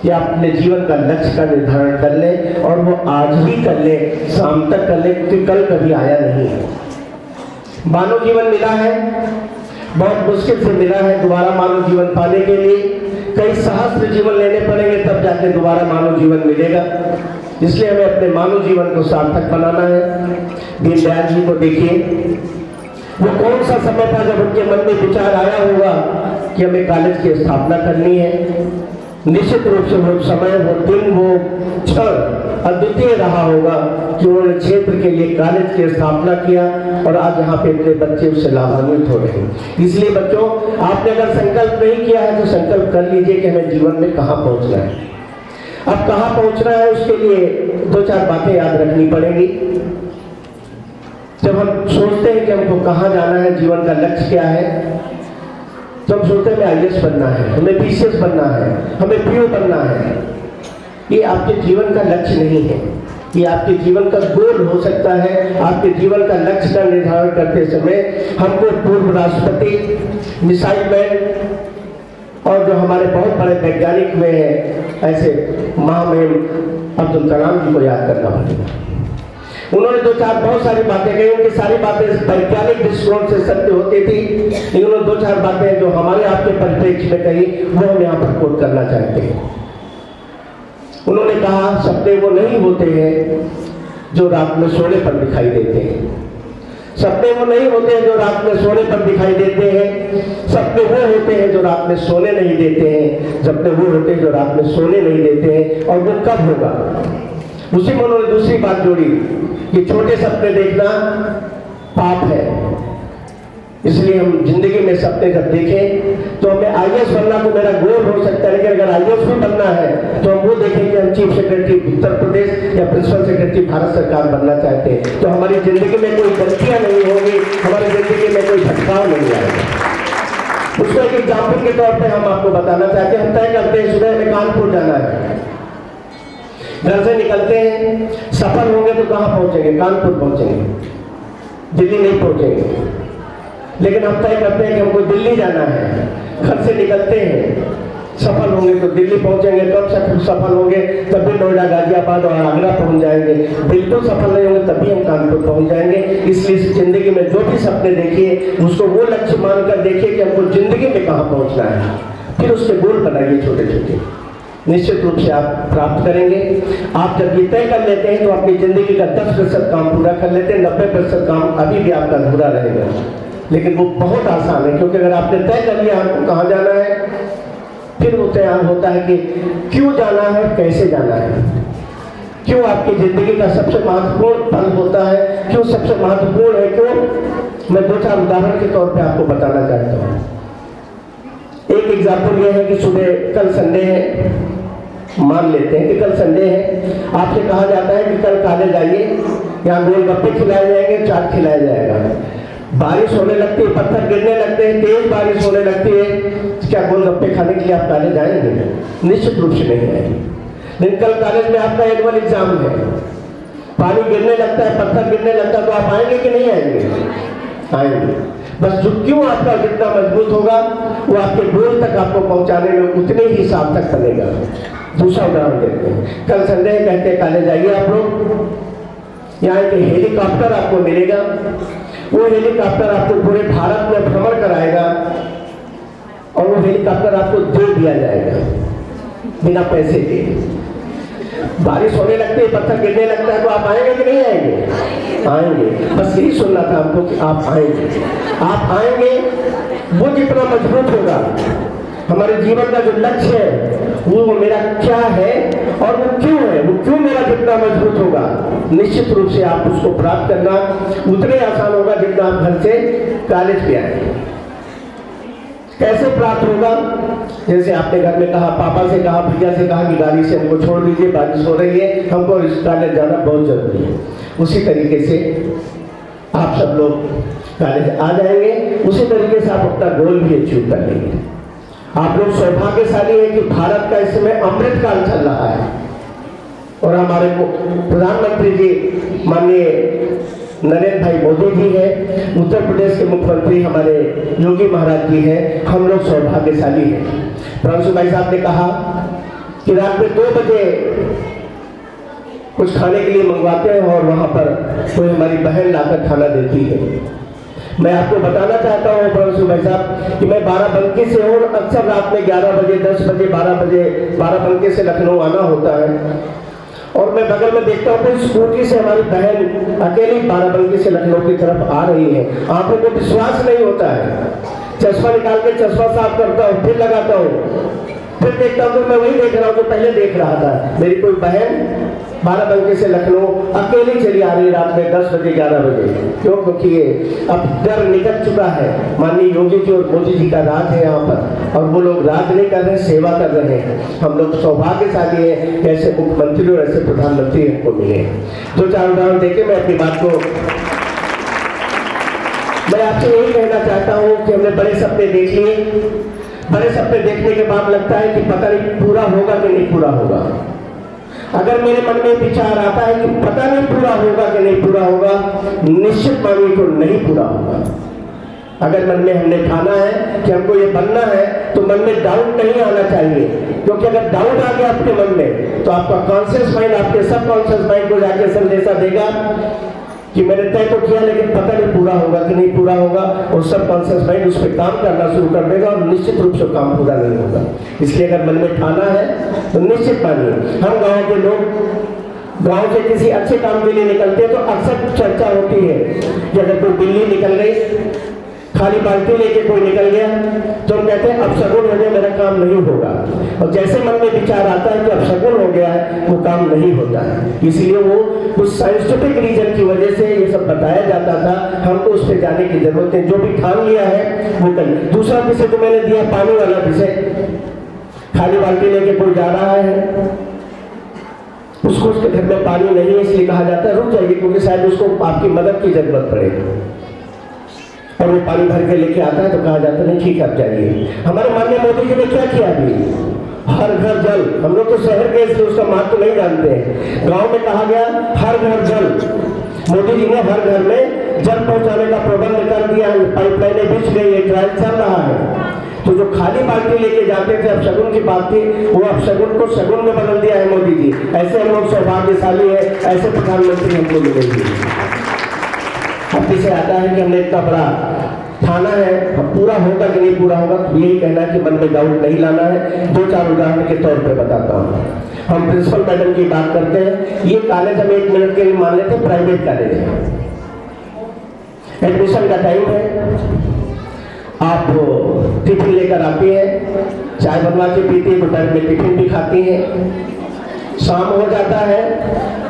कि आप अपने जीवन का लक्ष्य का निर्धारण कर लें और वो आज ही कर लें, शाम तक कर लें, क्योंकि कल कभी आया नहीं है। मानव जीवन मिला है, बहुत मुश्किल से मिला है। दोबारा मानव जीवन पाने के लिए कई सहस्त्र जीवन लेने पड़ेंगे, तब जाके दोबारा मानव जीवन मिलेगा। इसलिए हमें अपने मानव जीवन को सार्थक बनाना है। दीनदयाल जी को देखिए, वो कौन सा समय था जब उनके मन में विचार आया होगा कि हमें कॉलेज की स्थापना करनी है। निश्चित रूप से वो समय, वो दिन, वो क्षण अद्वितीय रहा होगा कि उन्होंने क्षेत्र के लिए कॉलेज की स्थापना किया और आज यहाँ पे इतने बच्चे उससे लाभान्वित हो रहे हैं। इसलिए बच्चों, आपने अगर संकल्प नहीं किया है तो संकल्प कर लीजिए कि हमें जीवन में कहाँ पहुँचना है। अब कहाँ पहुंचना है उसके लिए 2-4 बातें याद रखनी पड़ेंगी। जब हम सोचते हैं कि हमको कहाँ जाना है, जीवन का लक्ष्य क्या है, तो हम सोचते हैं हमें IAS बनना है, हमें BCS बनना है, हमें PO बनना है। ये आपके जीवन का लक्ष्य नहीं है, ये आपके जीवन का गोल हो सकता है। आपके जीवन का लक्ष्य का निर्धारण करते समय हमको पूर्व राष्ट्रपति, मिसाइल मैन और जो हमारे बहुत बड़े वैज्ञानिक में ऐसे महामहिम अब्दुल कलाम जी को याद करना पड़ेगा। उन्होंने 2-4 बहुत सारी बातें कही, उनकी सारी बातें वैज्ञानिक दृष्टिकोण से सत्य होती थी, लेकिन उन्होंने 2-4 बातें जो हमारे आपके परिप्रेक्ष्य में कही वो हम यहाँ पर कोट करना चाहते हैं। उन्होंने कहा सपने वो नहीं होते हैं जो रात में सोने पर दिखाई देते हैं, सपने वो नहीं होते हैं जो रात में सोने पर दिखाई देते हैं, सपने वो होते हैं जो रात में सोने नहीं देते हैं, सपने वो होते हैं जो रात में सोने नहीं देते हैं। और वो कब होगा? उसी में उन्होंने दूसरी बात जोड़ी कि छोटे सपने देखना पाप है, इसलिए हम जिंदगी में सपने जब देखें तो हमें IAS बनना तो मेरा गोल हो सकता है, लेकिन अगर IAS भी बनना है तो हम वो देखें कि हम चीफ सेक्रेटरी उत्तर प्रदेश या प्रिंसिपल सेक्रेटरी भारत सरकार बनना चाहते हैं, तो हमारी जिंदगी में कोई गलतियां नहीं होगी, हमारी जिंदगी में कोई भटकाव नहीं आएगा। उसको एक एग्जाम्पल के तौर पर हम आपको बताना चाहते हैं। हम तय करते हैं सुबह में कानपुर जाना है, घर से निकलते हैं, सफल होंगे तो कहाँ पहुंचेंगे? कानपुर पहुंचेंगे, दिल्ली नहीं पहुंचेंगे। लेकिन हम तय करते हैं कि हमको दिल्ली जाना है, घर से निकलते हैं, सफल होंगे तो दिल्ली पहुंचेंगे, कब सफल होंगे तब भी नोएडा, गाजियाबाद और आगरा पहुंच जाएंगे, बिल्कुल सफल नहीं होंगे तभी हम कानपुर पहुंच जाएंगे। इसलिए इस जिंदगी में जो भी सपने देखिए उसको वो लक्ष्य मानकर देखिए कि हमको जिंदगी में कहाँ पहुंचना है, फिर उसके गोल बनाइए छोटे छोटे, निश्चित रूप से आप प्राप्त करेंगे। आप जब ये तय कर लेते हैं तो अपनी जिंदगी का 10% काम पूरा कर लेते हैं, 90% काम अभी भी आपका अधूरा रहेगा, लेकिन वो बहुत आसान है। क्योंकि अगर आपने तय कर लिया आपको कहाँ जाना है, फिर वो तय होता है कि क्यों जाना है, कैसे जाना है, क्यों आपकी जिंदगी का सबसे महत्वपूर्ण पल होता है, क्यों सबसे महत्वपूर्ण है, क्यों। मैं 2-4 उदाहरण के तौर पे आपको बताना चाहता हूँ। एक एग्जाम्पल ये है कि सुबह कल संडे है, मान लेते हैं कि कल संडे है, आपसे कहा जाता है कि कल कॉलेज आइए, यहाँ गोलगप्पे खिलाए जाएंगे, चाट खिलाया जाएगा। बारिश होने लगती है, पत्थर गिरने लगते हैं, तेज बारिश होने लगती है, क्या गोलगप्पे खाने के लिए आप कॉलेज आएंगे? निश्चित रूप से नहीं आएंगे। लेकिन कल कॉलेज में आपका एनुअल एग्जाम है, पानी गिरने लगता है, पत्थर गिरने लगता है, तो आप आएंगे कि नहीं आएंगे? आएंगे। बस जो क्यों आपका जितना मजबूत होगा वो आपके गोल तक आपको पहुंचाने में उतने ही सार्थक बनेगा। दूसरा उदाहरण देते हैं, कल संडे कहते हैं कॉलेज आइए आप लोग, यहाँ एक हेलीकॉप्टर आपको मिलेगा, वो हेलीकॉप्टर आपको पूरे भारत में भ्रमण कराएगा और वो हेलीकॉप्टर आपको दे दिया जाएगा बिना पैसे के। बारिश होने लगती है, पत्थर गिरने लगता है, तो आप आएंगे कि नहीं आएंगे? आएंगे। बस यही सुनना था हमको कि आप आएंगे। आप आएंगे, वो जितना मजबूत होगा, हमारे जीवन का जो लक्ष्य है वो मेरा क्या है और वो क्यों है, वो क्यों मेरा जितना मजबूत होगा, निश्चित रूप से आप उसको प्राप्त करना उतने आसान होगा जितना आप घर से कॉलेज पे आए। कैसे प्राप्त होगा? जैसे आपने घर में कहा, पापा से कहा, भैया से कहा कि गाड़ी से हमको छोड़ दीजिए, बारिश हो रही है, हमको इस कॉलेज जाना बहुत जरूरी है। उसी तरीके से आप सब लोग कॉलेज आ जाएंगे, उसी तरीके से आप अपना गोल भी अचीव कर लेंगे। आप लोग सौभाग्यशाली हैं कि भारत का इस समय अमृत काल चल रहा है और हमारे प्रधानमंत्री जी माननीय नरेंद्र भाई मोदी जी हैं, उत्तर प्रदेश के मुख्यमंत्री हमारे योगी महाराज जी हैं। हम लोग सौभाग्यशाली हैं। प्रांशु भाई साहब ने कहा कि रात में 2 बजे कुछ खाने के लिए मंगवाते हैं और वहां पर कोई हमारी बहन लाकर खाना देती है। मैं आपको बताना चाहता हूँ प्रांशु भाई साहब कि मैं बाराबंकी से हूँ, अक्सर रात में 11 बजे, 10 बजे, 12 बजे बाराबंकी से लखनऊ आना होता है और मैं बगल में देखता हूँ कोई स्कूटी से हमारी बहन अकेली बाराबंकी से लखनऊ की तरफ आ रही है। आंखों को विश्वास नहीं होता है, चश्मा निकाल के चश्मा साफ करता हूँ, फिर लगाता हूँ, फिर देखता हूँ कि मैं वही देख रहा हूँ जो पहले देख रहा था। मेरी कोई बहन बाराबंकी से लखनऊ अकेली चली आ रही रात में 10 बजे 11 बजे। क्यों? क्योंकि ये अब डर निकल चुका है। माननीय योगी जी और मोदी जी का राज है यहाँ पर, और वो लोग राज नहीं कर रहे, सेवा कर रहे हैं। हम लोग सौभाग्यशाली हैं कि ऐसे मुख्यमंत्री और ऐसे प्रधानमंत्री हमको मिले। 2-4 उदाहरण देके मैं अपनी बात को, मैं आपसे यही कहना चाहता हूँ कि हमने बड़े सपने देख लिए। बड़े सपने देखने के बाद लगता है कि पता नहीं पूरा होगा कि नहीं पूरा होगा। अगर मेरे मन में विचार आता है कि पता नहीं पूरा होगा कि नहीं पूरा होगा, निश्चित मानिए तो नहीं पूरा होगा। अगर मन में हमने ठाना है कि हमको ये बनना है, तो मन में डाउट नहीं आना चाहिए। क्योंकि अगर डाउट आ गया आपके मन में, तो आपका कॉन्शियस माइंड आपके सबकॉन्शियस माइंड को जाके संदेशा देगा कि मैंने तय तो किया लेकिन पता नहीं पूरा होगा कि नहीं पूरा होगा, और सबकॉन्शियस माइंड उस पर काम करना शुरू कर देगा और निश्चित रूप से काम पूरा नहीं होगा। इसलिए अगर मन में ठाना है तो निश्चित मानिए। हम गांव के लोग गांव से किसी अच्छे काम के लिए निकलते हैं तो अक्सर चर्चा होती है कि अगर कोई बिल्ली निकल गई, खाली बाल्टी लेके कोई निकल गया, तो हम कहते हैं अब शगुन हो गया, मेरा काम नहीं होगा। और जैसे मन में विचार आता है कि अब शगुन हो गया है, वो काम नहीं होता है। इसलिए वो कुछ साइंटिफिक रीजन की वजह से ये सब बताया जाता था। हमको उस पर जाने की जरूरत है। जो भी ठान लिया है वो कर। दूसरा विषय जो मैंने दिया, पानी वाला विषय, खाली बाल्टी लेके कोई जा रहा है, उसको उसके घर में पानी नहीं है, इसलिए कहा जाता है रुक जाइए, क्योंकि शायद उसको आपकी मदद की जरूरत पड़ेगी। और वो पानी भर के लेके आता है तो कहा जाता है नहीं ठीक है आप जाइए। हमारे माननीय मोदी जी ने क्या किया अभी? हर घर जल। हम लोग तो शहर के इसलिए उसका महत्व नहीं जानते हैं। गांव में कहा गया हर घर जल। मोदी जी ने हर घर में जल पहुंचाने का प्रबंध कर दिया है। पाइपलाइनें बिछ गई है, ट्रायल चल रहा है। तो जो खाली बाल्टी लेके जाते थे, अब शगुन की बात थी, वो अब शगुन को शगुन में बदल दिया है मोदी जी। ऐसे हम लोग सौभाग्यशाली है, ऐसे प्रधानमंत्री हमको मिलेंगे। अब पीछे आता है कि हमने इतना बड़ा ठाना है, अब पूरा होगा कि नहीं पूरा होगा, तो यही कहना है कि मन में डाउट नहीं लाना है। 2-4 उदाहरण के तौर पे बताता हूँ। हम प्रिंसिपल मैडम की बात करते हैं। ये कॉलेज हम 1 मिनट के लिए मान लेते हैं प्राइवेट कॉलेज है। एडमिशन का टाइम है, आप टिफिन लेकर आती हैं, चाय बनवा के पीती है, दोपहर में टिफिन भी खाती हैं, शाम हो जाता है,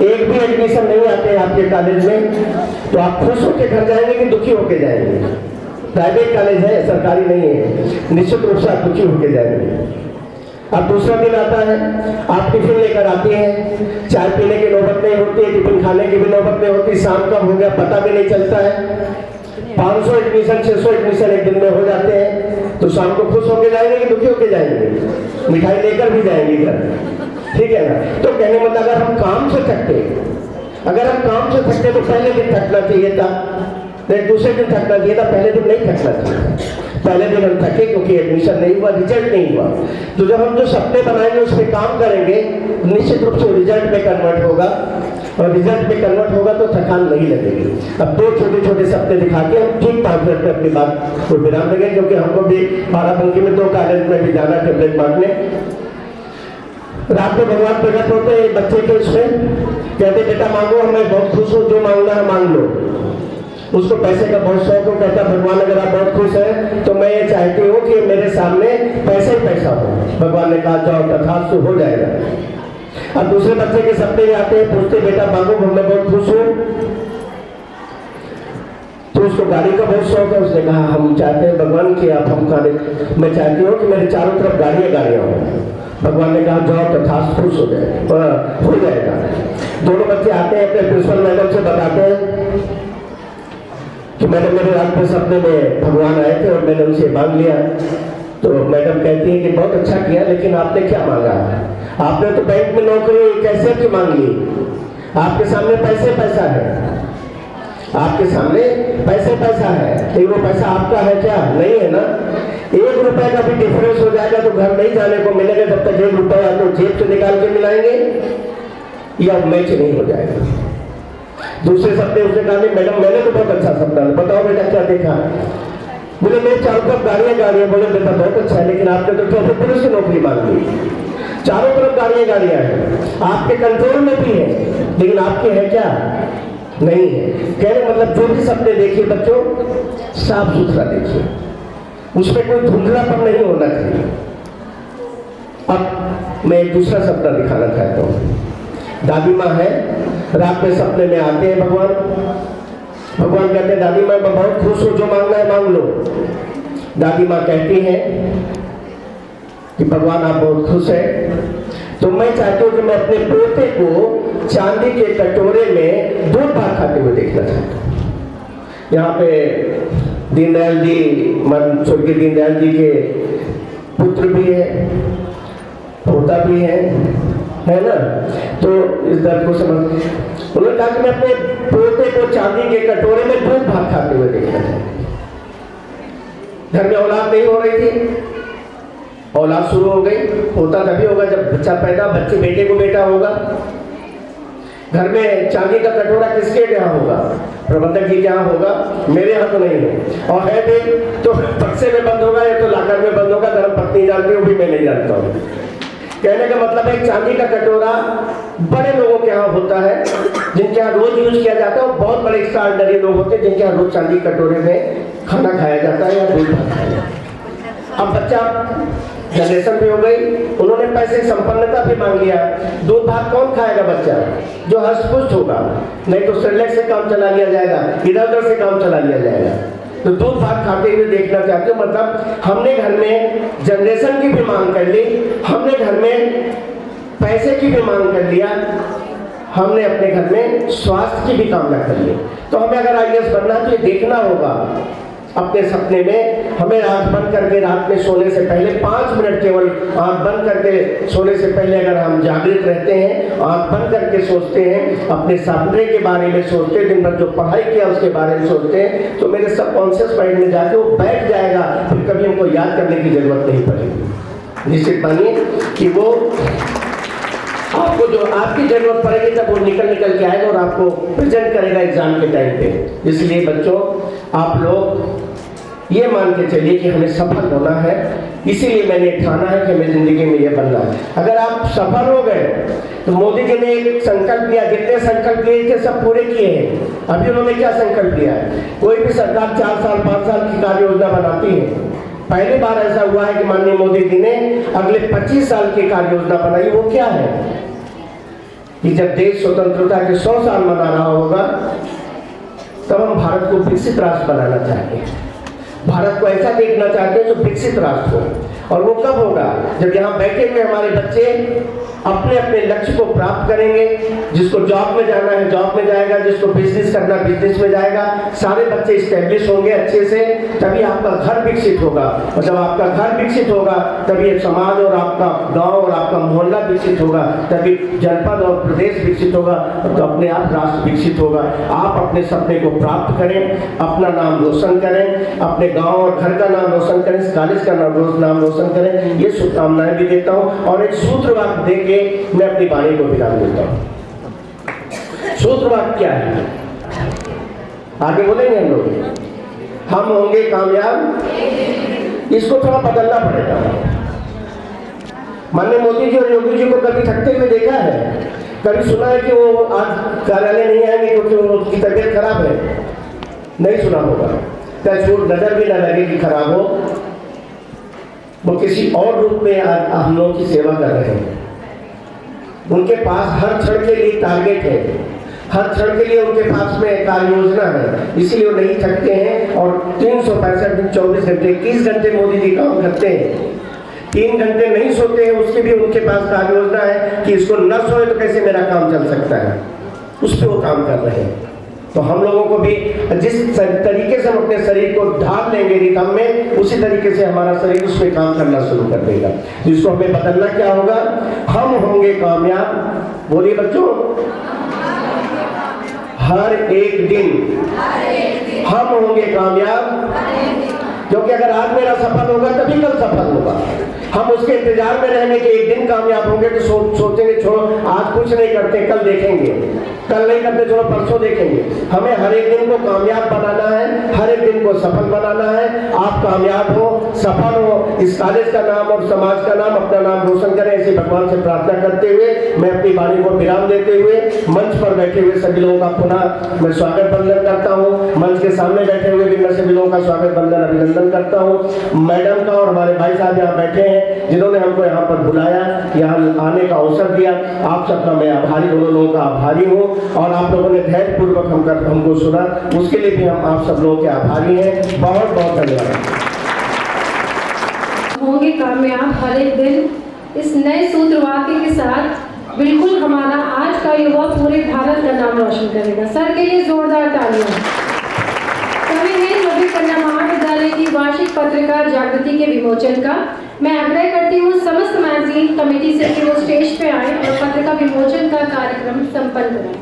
एक भी एडमिशन नहीं आते हैं आपके कॉलेज में, तो आप खुश होकर घर जाएंगे कि दुखी होकर जाएंगे? प्राइवेट कॉलेज है, सरकारी नहीं है, निश्चित रूप से आप दुखी होकर जाएंगे। अब दूसरा दिन आता है, आप टिफिन लेकर आती हैं, चाय पीने की नौबत नहीं होती है, टिफिन खाने की भी नौबत नहीं होती, शाम कब हो गया पता भी नहीं चलता है। 500 एडमिशन 600 एडमिशन एक दिन में हो जाते हैं, तो शाम को खुश होकर जाएंगे कि दुखी होकर जाएंगे? मिठाई लेकर भी जाएंगे घर, ठीक है ना? तो कहने मतलब अगर हम काम से थकते तो पहले दिन थकना चाहिए था, दूसरे दिन थकना चाहिए था, पहले दिन नहीं थकना चाहिए। पहले दिन हम थके क्योंकि एडमिशन नहीं हुआ, रिजल्ट नहीं हुआ। तो जब हम जो सपने बनाएंगे उस पर काम करेंगे, निश्चित रूप से रिजल्ट में कन्वर्ट होगा, और रिजल्ट में कन्वर्ट होगा तो थकान नहीं लगेगी। अब 2 छोटे-छोटे सपने दिखा के हम ठीक 5 मिनट में अपनी बात को विराम देंगे, क्योंकि हमको भी बाराबंकी में 2 कॉलेज में भी जाना टेबलेट बांटने। रात में भगवान प्रकट होते हैं बच्चे के उसमें, कहते बेटा मांगो, मैं बहुत खुश हूँ, जो मांगना है मांग लो। उसको पैसे का बहुत शौक हो, कहता भगवान अगर आप बहुत खुश हैं तो मैं ये चाहती हूँ कि मेरे सामने पैसे ही पैसा हो। भगवान ने कहा जाओ तथास्तु, हो जाएगा। अब दूसरे बच्चे के सपने में आते हैं, पूछते बेटा मांगो, मैं बहुत खुश हूँ। तो उसको गाड़ी का बहुत शौक है, उसने कहा हम चाहते हैं भगवान कि आप हम मैं चाहती हूँ कि मेरे चारों तरफ गाड़ियाँ हों। भगवान ने कहा जाओ तथास्तु, खुश हो जाएगा। दोनों बच्चे आते हैं, अपने प्रिंसिपल मैडम से बताते हैं कि मैडम मेरे रात में सपने में भगवान आए थे और मैंने उनसे मांग लिया। तो मैडम कहती है कि बहुत अच्छा किया, लेकिन आपने क्या मांगा? आपने तो बैंक में नौकरी कैसे की मांग ली? आपके सामने पैसा है, आपके सामने पैसा है, लेकिन वो पैसा आपका है क्या? नहीं है ना। 1 रुपए का भी डिफरेंस हो जाएगा तो घर नहीं जाने को मिलेगा, जब तक 1 रुपया तो जेब से निकाल के मिलाएंगे या मैच नहीं हो जाएगा। दूसरे सपने उसने कहा मैडम मैंने तो बहुत अच्छा सपना, बताओ बेटा क्या देखा? बोले मेरे चारों तरफ गाड़ियाँ। बोले बेटा बहुत अच्छा है, लेकिन आपने तो ट्रैफिक पुलिस की नौकरी मांग ली। चारों तरफ गाड़ियाँ हैं, आपके कंट्रोल में भी है, लेकिन आपके है क्या? नहीं है। कहने मतलब जो भी सपने देखिए बच्चों, साफ सुथरा देखिए, उसमें कोई धुंधलापन नहीं होना चाहिए। अब मैं एक दूसरा सपना दिखाना चाहता हूँ। दादी माँ है, रात में सपने में आते हैं भगवान। भगवान कहते हैं दादी माँ मैं बहुत खुश हूँ, जो मांगना है मांग लो। दादी माँ कहती हैं कि भगवान आप बहुत खुश हैं, तो मैं चाहती हूँ कि मैं अपने पोते को चांदी के कटोरे में दूध भात खाते हुए देखना चाहता हूँ। यहाँ पे दीनदयाल जी, स्वर्गीय दीनदयाल जी के पुत्र भी है, पोता भी है ना। तो इस दर्द को समझ उन्होंने कहा कि मैं अपने पोते को चांदी के कटोरे में दूध भात खाते हुए देखना चाहती हूँ। घर में औलाद नहीं हो रही थी, औलाद शुरू हो गई। होता तभी होगा जब बच्चा पैदा, बच्चे बेटे को बेटा होगा। घर में चांदी का कटोरा किसके यहाँ होगा? प्रबंधक जी के यहाँ होगा, मेरे यहाँ तो नहीं है। और है भी तो बक्से में बंद होगा या तो लाकर में बंद होगा। धर्म पत्नी जानती हूँ भी, मैं नहीं जानता हूँ। कहने का मतलब है चांदी का कटोरा बड़े लोगों के यहाँ होता है, जिनके यहाँ रोज यूज किया जाता है। बहुत बड़े एक्स्ट्राऑर्डिनरी लोग होते हैं जिनके यहाँ रोज चांदी कटोरे में खाना खाया जाता है या दूध भात खाया जाता है। अब बच्चा जनरेशन भी हो गई, उन्होंने पैसे संपन्नता भी मांग लिया। दूध भात कौन खाएगा? बच्चा जो हष्ट-पुष्ट होगा, नहीं तो सेरेलैक्स से काम चला लिया जाएगा, इधर उधर से काम चला लिया जाएगा। तो दूध भात खाते हुए देखना चाहते हो, मतलब हमने घर में जनरेशन की भी मांग कर ली, हमने घर में पैसे की भी मांग कर लिया, हमने अपने घर में स्वास्थ्य की भी कामना कर ली। तो हमें अगर IAS बनना है तो ये देखना होगा अपने सपने में। हमें आंख बंद करके रात में सोने से पहले 5 मिनट केवल आंख बंद करके सोने से पहले अगर हम जागृत रहते हैं, आंख बंद करके सोचते हैं, अपने सपने के बारे में सोचते हैं, दिन भर जो पढ़ाई किया उसके बारे में सोचते हैं, तो मेरे सबकॉन्शियस माइंड में जाके वो बैठ जाएगा। फिर कभी हमको याद करने की जरूरत नहीं पड़ेगी। निश्चित मानिए कि वो आपको जो आपकी जरूरत पड़ेगी तब वो निकल के आएगा और आपको प्रेजेंट करेगा एग्जाम के टाइम पे। इसलिए बच्चों, आप लोग ये मान के चलिए कि हमें सफल होना है, इसीलिए मैंने ठाना है कि हमें जिंदगी में ये बनना है। अगर आप सफल हो गए तो मोदी जी ने एक संकल्प लिया, जितने संकल्प लिए थे सब पूरे किए हैं। अभी उन्होंने क्या संकल्प लिया है? कोई भी सरकार 4 साल 5 साल की कार्य योजना बनाती है। पहली बार ऐसा हुआ है कि माननीय मोदी जी ने अगले 25 साल की कार्य योजना बनाई। वो क्या है कि जब देश स्वतंत्रता के 100 साल मना रहा होगा तब हम भारत को विकसित राष्ट्र बनाना चाहते हैं। भारत को ऐसा देखना चाहते हैं जो विकसित राष्ट्र हो। और वो कब होगा? जब यहाँ बैठे हुए हमारे बच्चे अपने अपने लक्ष्य को प्राप्त करेंगे। जिसको जॉब में जाना है जॉब में जाएगा, जिसको बिजनेस करना बिजनेस में जाएगा। सारे बच्चे स्टैब्लिश होंगे अच्छे से, तभी आपका घर विकसित होगा। और जब आपका घर विकसित होगा तभी समाज और आपका गांव और आपका मोहल्ला विकसित होगा, तभी जनपद और प्रदेश विकसित होगा, तो अपने आप राष्ट्र विकसित होगा। आप अपने सपने को प्राप्त करें, अपना नाम रोशन करें, अपने गाँव और घर का नाम रोशन करें, इस कॉलेज का नाम रोशन करें। ये शुभकामनाएं भी देता हूँ और एक सूत्र वाक्य देके मैं अपनी वाणी को विराम देता हूँ। सूत्र वाक्य क्या है? आगे बोलेंगे हम लोग, हम होंगे कामयाब। इसको थोड़ा बदलना पड़ेगा। माननीय मोदी जी और योगी जी को कभी थकते हुए देखा है? कभी सुना है कि वो आज कार्यालय नहीं आएंगे क्योंकि उनकी तबीयत खराब है? नहीं सुना होगा। नजर भी न लगे कि खराब हो, वो किसी और रूप में हम लोगों की सेवा कर रहे हैं। उनके पास हर क्षण के लिए टारगेट है, हर क्षण के लिए उनके पास में कार्य योजना है, इसलिए वो नहीं थकते हैं। और 365 दिन 24 घंटे 21 घंटे मोदी जी काम करते हैं। 3 घंटे नहीं सोते हैं, उसके भी उनके पास कार्य योजना है कि इसको न सोए तो कैसे मेरा काम चल सकता है, उस पर वो काम कर रहे हैं। तो हम लोगों को भी जिस तरीके से हम अपने शरीर को ढाल लेंगे रिदम में, उसी तरीके से हमारा शरीर उसमें काम करना शुरू कर देगा। जिसको हमें बदलना क्या होगा? हम होंगे कामयाब। बोलिए बच्चों, हर एक दिन हम होंगे कामयाब। क्योंकि अगर आज मेरा सफल होगा तभी कल सफल होगा। हम उसके इंतजार में रहने के एक दिन कामयाब होंगे तो सोचेंगे छोड़ो आज कुछ नहीं करते, कल देखेंगे, कल नहीं करते छोड़ो परसों देखेंगे। हमें हर एक दिन को कामयाब बनाना है, हर एक दिन को सफल बनाना है। आप कामयाब हो, सफल हो, इस कॉलेज का नाम और समाज का नाम, अपना नाम रोशन करें, ऐसी भगवान से प्रार्थना करते हुए मैं अपनी वाणी को विराम देते हुए मंच पर बैठे हुए सभी लोगों का पुनः मैं स्वागत वंदन करता हूँ। मंच के सामने बैठे हुए भी मैं सभी लोगों का स्वागत वंदन अभिनंदन करता हूँ। मैडम का और हमारे भाई साहब यहाँ बैठे हैं जिन्होंने हमको यहाँ पर बुलाया, यहाँ आने का अवसर दिया। आप सबका मैं आभारी, दोनों लोगों का आभारी हूँ। और आप लोगों ने धैर्यपूर्वक हमको सुना, उसके लिए भी हम आप सब लोगों के आभारी हैं। बहुत बहुत धन्यवाद। होंगे कामयाब हर एक दिन इस नए सूत्र वाक्य के साथ बिल्कुल हमारा आज का युवा पूरे भारत का नाम रोशन करेगा। सर के लिए जोरदार तालियां। समय है नवी कन्या महाविद्यालय की वार्षिक पत्रिका जागृति के विमोचन का। मैं आग्रह करती हूँ समस्त मैगजीन कमेटी से कि वो स्टेज पे आए और पत्रिका विमोचन का कार्यक्रम संपन्न करें।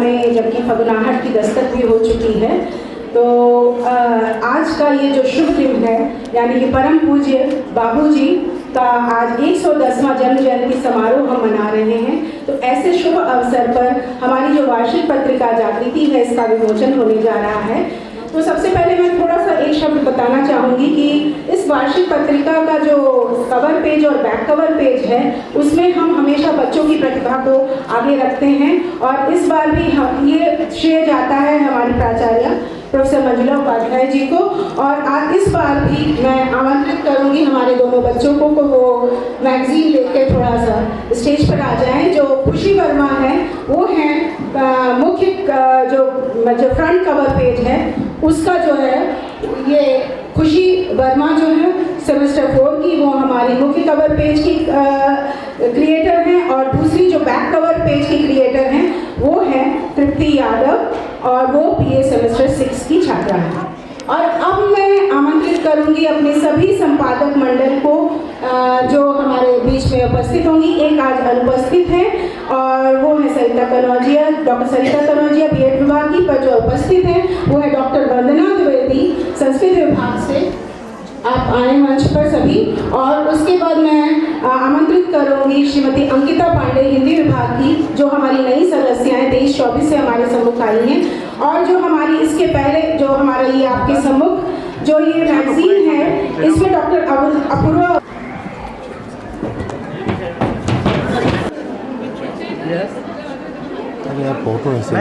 में जबकि फगुनाहट की दस्तक भी हो चुकी है, तो आज का ये जो शुभ दिन है, यानी कि परम पूज्य बाबूजी का आज 110वां जन्म जयंती समारोह हम मना रहे हैं। तो ऐसे शुभ अवसर पर हमारी जो वार्षिक पत्रिका जागृति है, इसका विमोचन होने जा रहा है। तो सबसे पहले मैं थोड़ा सा एक शब्द बताना चाहूँगी कि इस वार्षिक पत्रिका का जो कवर पेज और बैक कवर पेज है, उसमें हम हमेशा बच्चों की प्रतिभा को आगे रखते हैं। और इस बार भी हम ये श्रेय जाता है हमारी प्राचार्य प्रोफेसर मंजुला उपाध्याय जी को। और आज इस बार भी मैं आमंत्रित करूंगी हमारे दोनों बच्चों को वो मैगजीन लेके थोड़ा सा स्टेज पर आ जाएं। जो खुशी वर्मा है वो है मुख्य जो फ्रंट कवर पेज है उसका जो है, ये खुशी वर्मा जो है सेमेस्टर 4 की, वो हमारी मुख्य कवर पेज की क्रिएटर हैं। और दूसरी जो बैक कवर पेज की क्रिएटर हैं वो है तृप्ति यादव और वो बीए सेमेस्टर 6 की छात्रा है। और अब मैं आमंत्रित करूंगी अपने सभी संपादक मंडल को जो हमारे बीच में उपस्थित होंगी। एक आज अनुपस्थित है और वो है सरिता कनौजिया, डॉक्टर सरिता कनौजिया बीएड विभाग की, पर जो उपस्थित है वो है डॉक्टर वंदना द्विवेदी संस्कृत विभाग से। आप आए मंच पर सभी। और उसके बाद मैं आमंत्रित करूंगी श्रीमती अंकिता पांडे हिंदी विभाग की, जो हमारी नई सदस्य हैं, 23-24 से हमारे सम्मुख आई हैं। और जो हमारी इसके पहले जो हमारा ये आपके सम्मुख जो ये मैगजीन है, इसमें डॉक्टर अपूर्वा फोटो ऐसे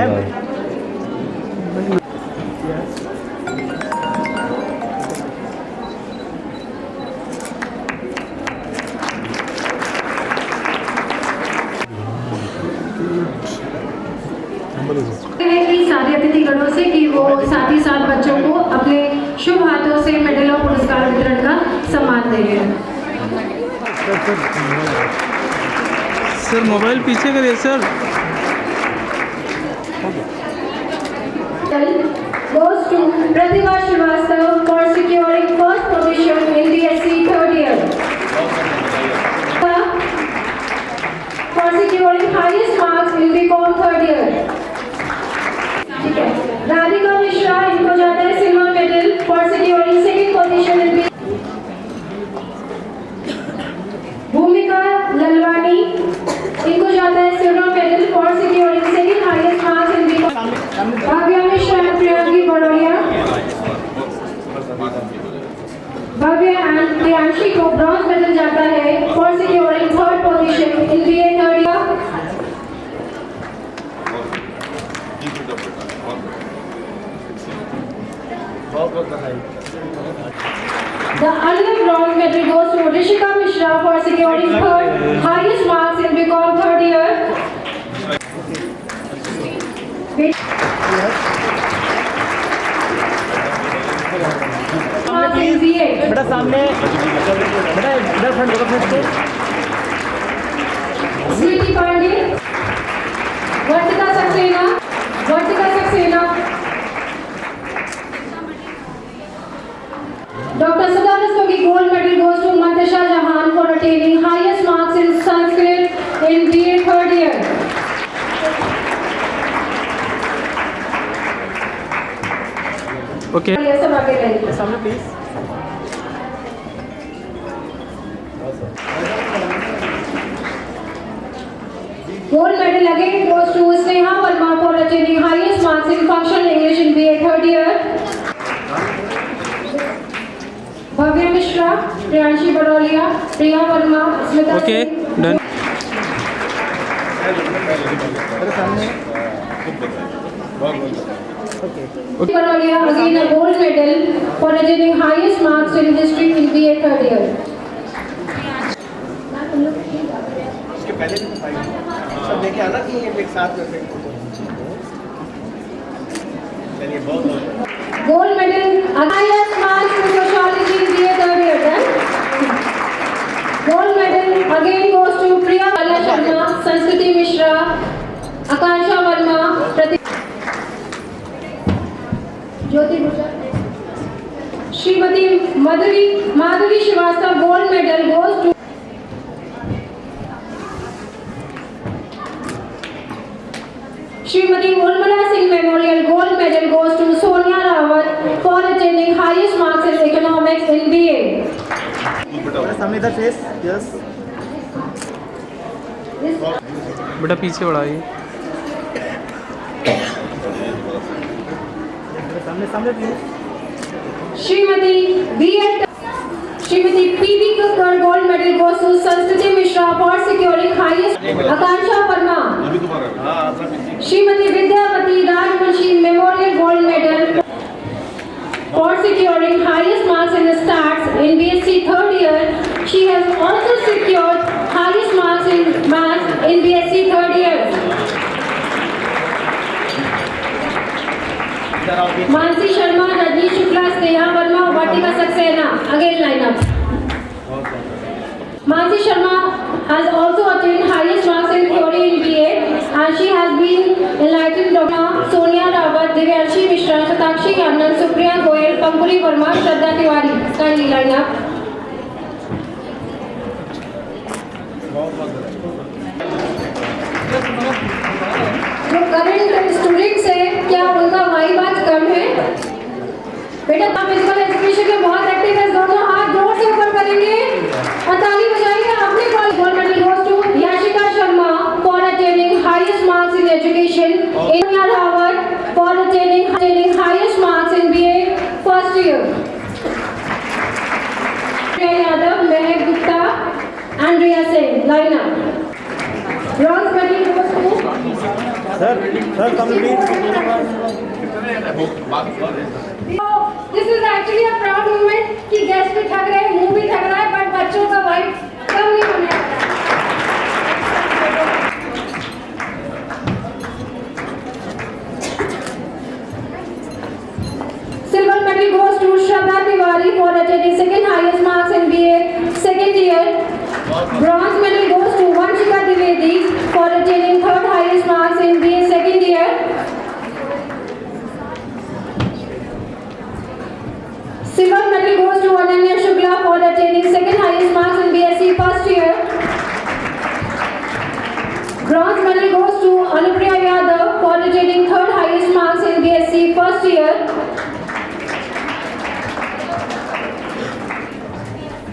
सारे अतिथिगणों से कि वो साथ ही साथ बच्चों को अपने शुभ हाथों से मेडल और पुरस्कार वितरण का सम्मान देंगे। सर मोबाइल पीछे करिए sir. Goes to Pratibha Srivastava for securing first position in BSc third year. For securing highest marks in BCom third year. Radhika Mishra इनको जाता है silver medal for securing second position in भूमिका ललवानी इनको जाता है silver medal for securing second highest marks in BCom. Bhavya Mishra and Priyanki Badoliya, Bhavya and Priyanshi को bronze medal जाता है for securing third position in BA third year. The another bronze medal goes to Rishika Mishra for securing third highest marks in BCom third year. बेटा सामने, बेटा इधर front से। स्वीटी पांडे, वर्तिका Saxena, Dr. Sadarustogi gold medal goes to Mantasha Jahan for attaining highest marks in Sanskrit in BA third year. Okay सब आगे रहेंगे। सामने please. Gold medal again goes to Sneha Verma for attaining highest marks in functional English in BA third year. Bhavya Mishra, Priyanshi Badoliya, Priya Verma, Smita okay Singh, done. सामने Parolya again a gold medal for achieving highest marks in history in BA third year. इसके पहले भी सब देखे आना कि एक साथ करते हैं। चलिए बहुत Gold medal highest marks in sociology in BA third year. Done. Gold medal again goes to Priya Bala Sharma, Sanskriti Mishra, Akansha Verma, Jyoti Bhushan. Srimati Madhuri Srivastava gold medal goes to Srimati Urmila Singh Memorial gold medal goes to Sonia Rawat for attaining highest marks in economics in BA. सामने इधर face yes बेटा पीछे बढ़ाइए। सामने please. Srimati P.B. Kakkar gold medal goes to Sanskriti Mishra for securing highest. Akansha Verma. Srimati Vidyavati Rajvanshi Memorial gold medal for securing highest marks in stats in BSc third year. She has also secured highest marks in maths in BSc third year. Mansi Sharma, Rajni Shukla, Sneha Verma, Vatika Saxena. Again line up. Mansi Sharma has also attained highest marks in theory in BA and she has been enlightened Dr. Sonia Rawat, Divyanshi Mishra, Satakshi Anand, Supriya Goyal, Pankuri Verma, Shraddha Tiwari. Kindly line up. जो current students है क्या उनका vibe आज कम है? बेटा आप physical education के बहुत एक्टिव है, दोनों हाथ जोर से ऊपर करेंगे और ताली बजाइए। अपने college gold medal goes to Yashika Sharma for attaining highest marks in education, Sonia Rawat for attaining highest marks in BA first year. Priya Yadav, Mehak Gupta, Andrea Singh, line up. Bronze medal goes to sir come please. This is actually a proud moment कि guest भी थक रहे हैं, मुंह भी थक रहा है, बट बच्चों का वाइब कम नहीं होने वाला। Silver medal goes to Shraddha Tiwari for attaining second highest marks in BA second year. Bronze medal goes to Vanshika Dwivedi for attaining third highest marks in BA second year. Silver medal goes to Ananya Shukla for attaining second highest marks in BSc first year. Bronze medal goes to Anupriya Yadav for attaining third highest marks in BSc first year.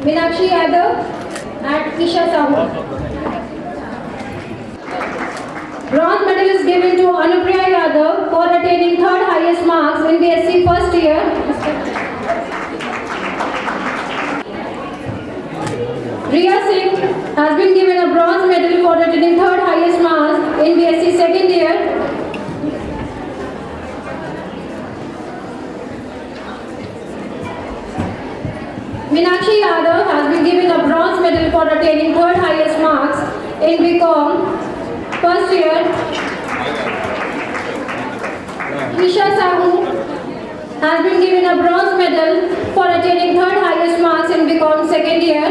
Meenakshi Yadav and Isha Sahu. Bronze medal is given to Anupriya Yadav for attaining third highest marks in BSc first year. Riya Singh has been given a bronze medal for attaining third highest marks in BSc second year. Meenakshi Yadav has been given a bronze medal for attaining third highest marks in BCom first year. Isha Sahu has been given a bronze medal for attaining third highest marks in BCom second year.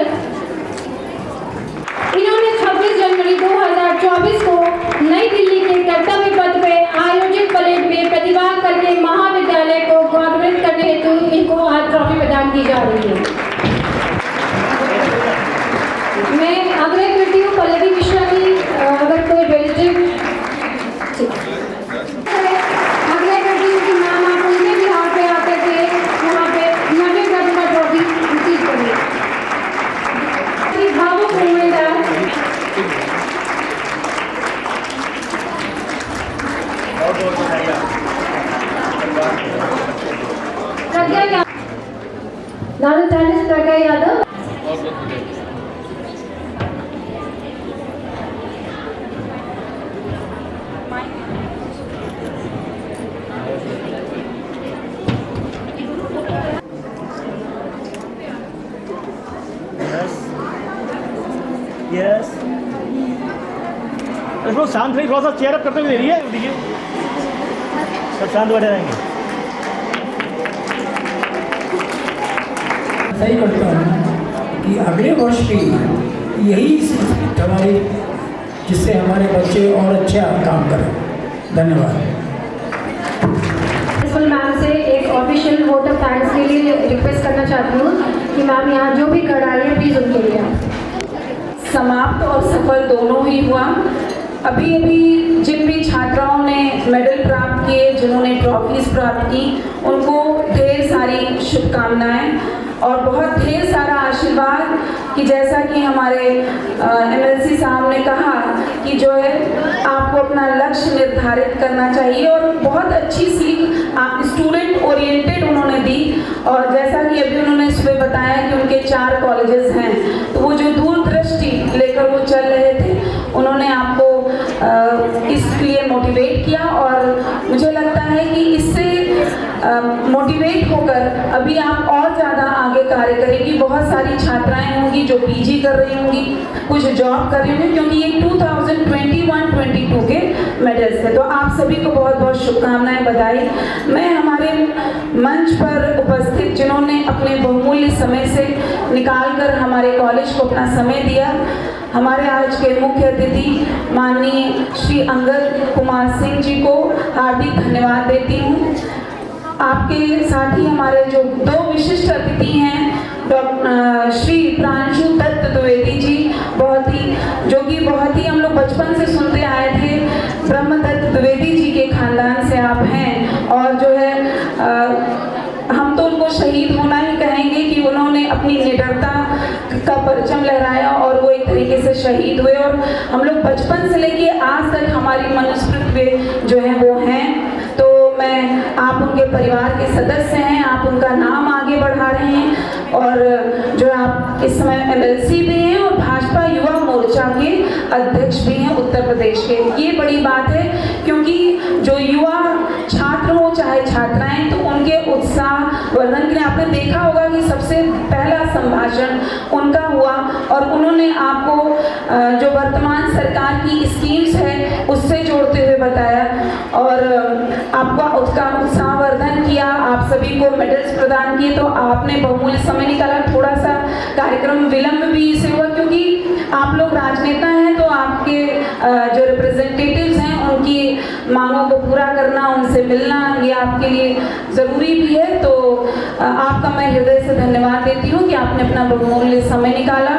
इन्होंने 26 जनवरी 2024 को नई दिल्ली के कर्तव्य पथ पे आयोजित parade में प्रतिभाग करके महाविद्यालय को गौरवित करने हेतु इनको आज ट्रॉफी प्रदान की जा रही है। मैं आग्रह करती हूँ पल्लवी मिश्रा की अगर कोई रिलेटिव आग्रह करती हूँ कि मैम आप उनके भी हाथ पे आते थे वहाँ पे नवे गज का ट्रॉफी रिसीव करिए। भावुक मोमेंट है। प्रज्ञा यादव, लालू चालीस प्रज्ञा यादव। सब लोग शांत रहिए, थोड़ा सा चेयर अप करते हुए देखिए, देखिए सब शांत बैठे रहेंगे। सही करता हूँ कि अगले वर्ष भी यही स्पिरिट हमारी, जिससे हमारे बच्चे और अच्छा काम करें। धन्यवाद। प्रिंसिपल मैम से एक ऑफिशियल वोट ऑफ थैंक्स के लिए रिक्वेस्ट करना चाहती हूँ कि मैम यहाँ जो भी खड़ाई है प्लीज़ उनके लिए। समाप्त और सफल दोनों ही हुआ। अभी अभी जिन भी छात्राओं ने मेडल प्राप्त किए, जिन्होंने ट्रॉफीज प्राप्त की, उनको ढेर सारी शुभकामनाएं और बहुत ढेर सारा आशीर्वाद कि जैसा कि हमारे एमएलसी साहब ने कहा कि जो है आपको अपना लक्ष्य निर्धारित करना चाहिए और बहुत अच्छी सीख आप स्टूडेंट ओरिएंटेड उन्होंने दी। और जैसा कि अभी उन्होंने सुबह बताया कि उनके 4 कॉलेजेस हैं, तो वो जो दूरदृष्टि लेकर वो चल रहे थे, उन्होंने आपको इसलिए मोटिवेट किया और मुझे लगता है कि इससे मोटिवेट होकर अभी आप और ज़्यादा आगे कार्य करेंगी। बहुत सारी छात्राएं होंगी जो पीजी कर रही होंगी, कुछ जॉब कर रही होंगी, क्योंकि ये 2021-22 के मेडल्स थे। तो आप सभी को बहुत बहुत शुभकामनाएं, बधाई। मैं हमारे मंच पर उपस्थित जिन्होंने अपने बहुमूल्य समय से निकालकर हमारे कॉलेज को अपना समय दिया, हमारे आज के मुख्य अतिथि माननीय श्री अंगद कुमार सिंह जी को हार्दिक धन्यवाद देती हूँ। आपके साथ ही हमारे जो 2 विशिष्ट अतिथि हैं, श्री प्रांशु दत्त द्विवेदी जी, जो कि बहुत ही हम लोग बचपन से सुनते आए थे, ब्रह्मदत्त द्विवेदी जी के खानदान से आप हैं और जो है हम तो उनको शहीद होना ही कहेंगे कि उन्होंने अपनी निडरता का परचम लहराया और वो एक तरीके से शहीद हुए और हम लोग बचपन से लेके आज तक हमारी मनुस्मृति जो है वो हैं। तो मैं, आप उनके परिवार के सदस्य हैं, आप उनका नाम आगे बढ़ा रहे हैं और जो आप इस समय एमएलसी भी हैं और भाजपा युवा मोर्चा के अध्यक्ष भी हैं उत्तर प्रदेश के। ये बड़ी बात है क्योंकि जो युवा छात्र हो चाहे छात्राएं, तो उनके उत्साह वर्धन के लिए आपने देखा होगा कि सबसे पहला संभाषण उनका हुआ और उन्होंने आपको जो वर्तमान सरकार की स्कीम्स है उससे जोड़ते हुए बताया और आपका उसका उत्साहवर्धन किया, आप सभी को मेडल्स प्रदान किए। तो आपने बहुमूल्य समय निकाला। थोड़ा सा कार्यक्रम विलंब भी इसे हुआ क्योंकि आप लोग राजनेता हैं, तो आपके जो रिप्रेजेंटेटिव्स हैं उनकी मांगों को पूरा करना, उनसे मिलना, ये आपके लिए ज़रूरी भी है। तो आपका मैं हृदय से धन्यवाद देती हूँ कि आपने अपना बहुमूल्य समय निकाला।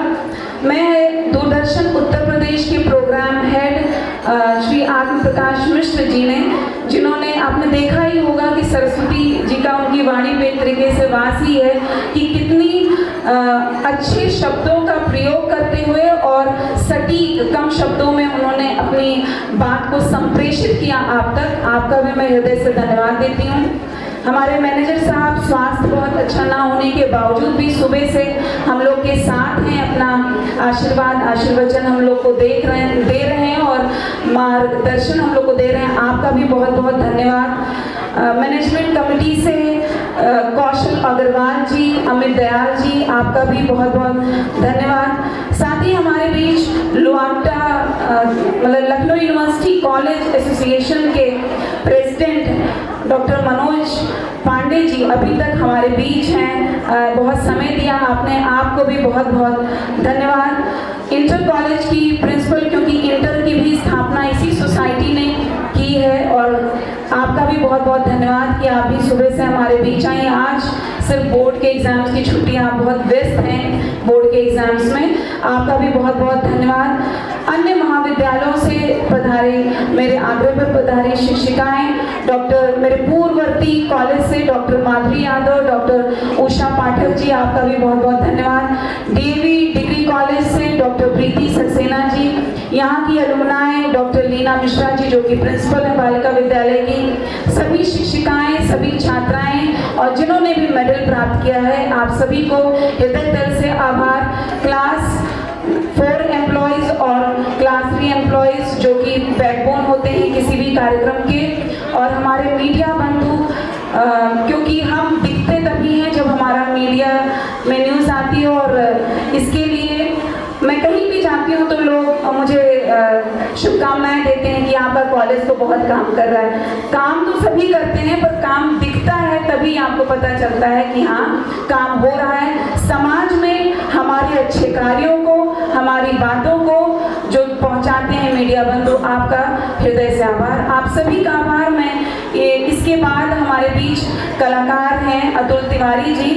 मैं दूरदर्शन उत्तर प्रदेश के प्रोग्राम हेड श्री आत्म प्रकाश मिश्र जी ने, जिन्होंने आपने देखा ही होगा कि सरस्वती जी का उनकी वाणी पे एक तरीके से वास ही है कि कितनी अच्छे शब्दों का प्रयोग करते हुए और सटीक कम शब्दों में उन्होंने अपनी बात को संप्रेषित किया आप तक। आपका भी मैं हृदय से धन्यवाद देती हूँ। हमारे मैनेजर साहब स्वास्थ्य बहुत अच्छा ना होने के बावजूद भी सुबह से हम लोग के साथ हैं, अपना आशीर्वचन हम लोग को दे रहे हैं और मार्गदर्शन हम लोग को दे रहे हैं। आपका भी बहुत बहुत धन्यवाद। मैनेजमेंट कमेटी से कौशल अग्रवाल जी, अमित दयाल जी, आपका भी बहुत बहुत धन्यवाद। साथ ही हमारे बीच लुआंटा मतलब लखनऊ यूनिवर्सिटी कॉलेज एसोसिएशन के प्रेसिडेंट डॉक्टर मनोज पांडे जी अभी तक हमारे बीच हैं, बहुत समय दिया आपने, आपको भी बहुत बहुत धन्यवाद। इंटर कॉलेज की प्रिंसिपल, क्योंकि इंटर की भी स्थापना इसी सोसाइटी ने की है और आपका भी बहुत बहुत धन्यवाद कि आप भी सुबह से हमारे बीच आई। आज सिर्फ बोर्ड के एग्जाम्स की छुट्टियां, आप बहुत व्यस्त हैं बोर्ड के एग्जाम्स में, आपका भी बहुत बहुत धन्यवाद। अन्य महाविद्यालयों से पधारे, मेरे आग्रह पर पधारी शिक्षिकाएं, डॉक्टर मेरे पूर्ववर्ती कॉलेज से डॉक्टर माधुरी यादव, डॉक्टर उषा पाठक जी, आपका भी बहुत बहुत धन्यवाद। डीएवी डिग्री कॉलेज से डॉक्टर प्रीति सक्सेना जी, यहाँ की अलुमनाएं डॉक्टर लीना मिश्रा जी जो कि प्रिंसिपल है बालिका विद्यालय की, सभी शिक्षिकाएं, सभी छात्राएं और जिन्होंने भी मेडल प्राप्त किया है, आप सभी को हृदय तल से आभार। क्लास 4 एम्प्लॉयज़ और क्लास 3 एम्प्लॉयज़ जो कि बैकबोन होते हैं किसी भी कार्यक्रम के, और हमारे मीडिया बंधु, क्योंकि हम दिखते तभी हैं जब हमारा मीडिया में न्यूज़ आती है और इसके लिए मैं कहीं भी जाती हूँ तो लोग मुझे शुभकामनाएं देते आपका कॉलेज तो बहुत काम कर रहा है। काम तो सभी करते हैं, पर काम दिखता है तभी आपको पता चलता है कि हाँ काम हो रहा है। समाज में हमारे अच्छे कार्यों को, हमारी बातों को जो पहुंचाते हैं मीडिया बंधु, आपका हृदय से आभार, आप सभी का आभार। मैं इसके बाद हमारे बीच कलाकार हैं अतुल तिवारी जी,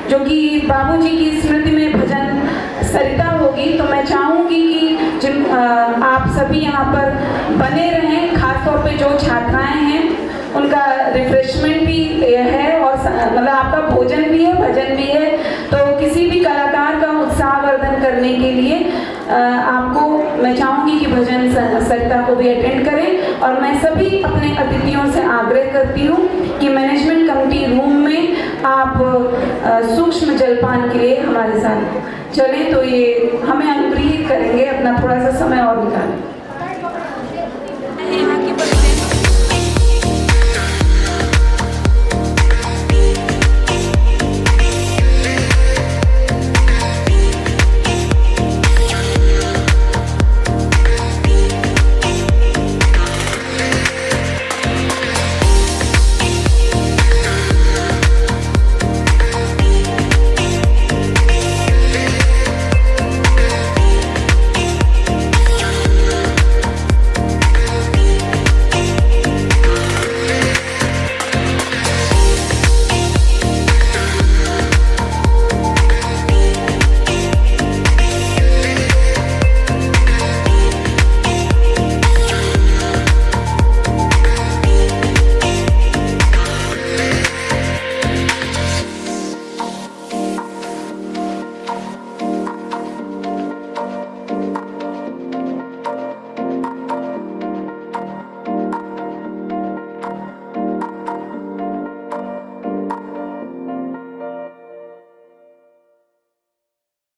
जो कि बाबूजी की स्मृति में भजन सरिता होगी, तो मैं चाहूँगी कि जिन आप सभी यहाँ पर बने रहें, खासतौर पे जो छात्राएं हैं उनका रिफ्रेशमेंट भी है और मतलब आपका भोजन भी है, भजन भी है। तो किसी भी कलाकार का उत्साहवर्धन करने के लिए आपको मैं चाहूँगी कि भजन सरिता को भी अटेंड करें। और मैं सभी अपने अतिथियों से आग्रह करती हूँ कि मैनेजमेंट कमेटी रूम में आप सूक्ष्म जलपान के लिए हमारे साथ चलें, तो ये हमें अनुग्रहित करेंगे, अपना थोड़ा सा समय और निकालें।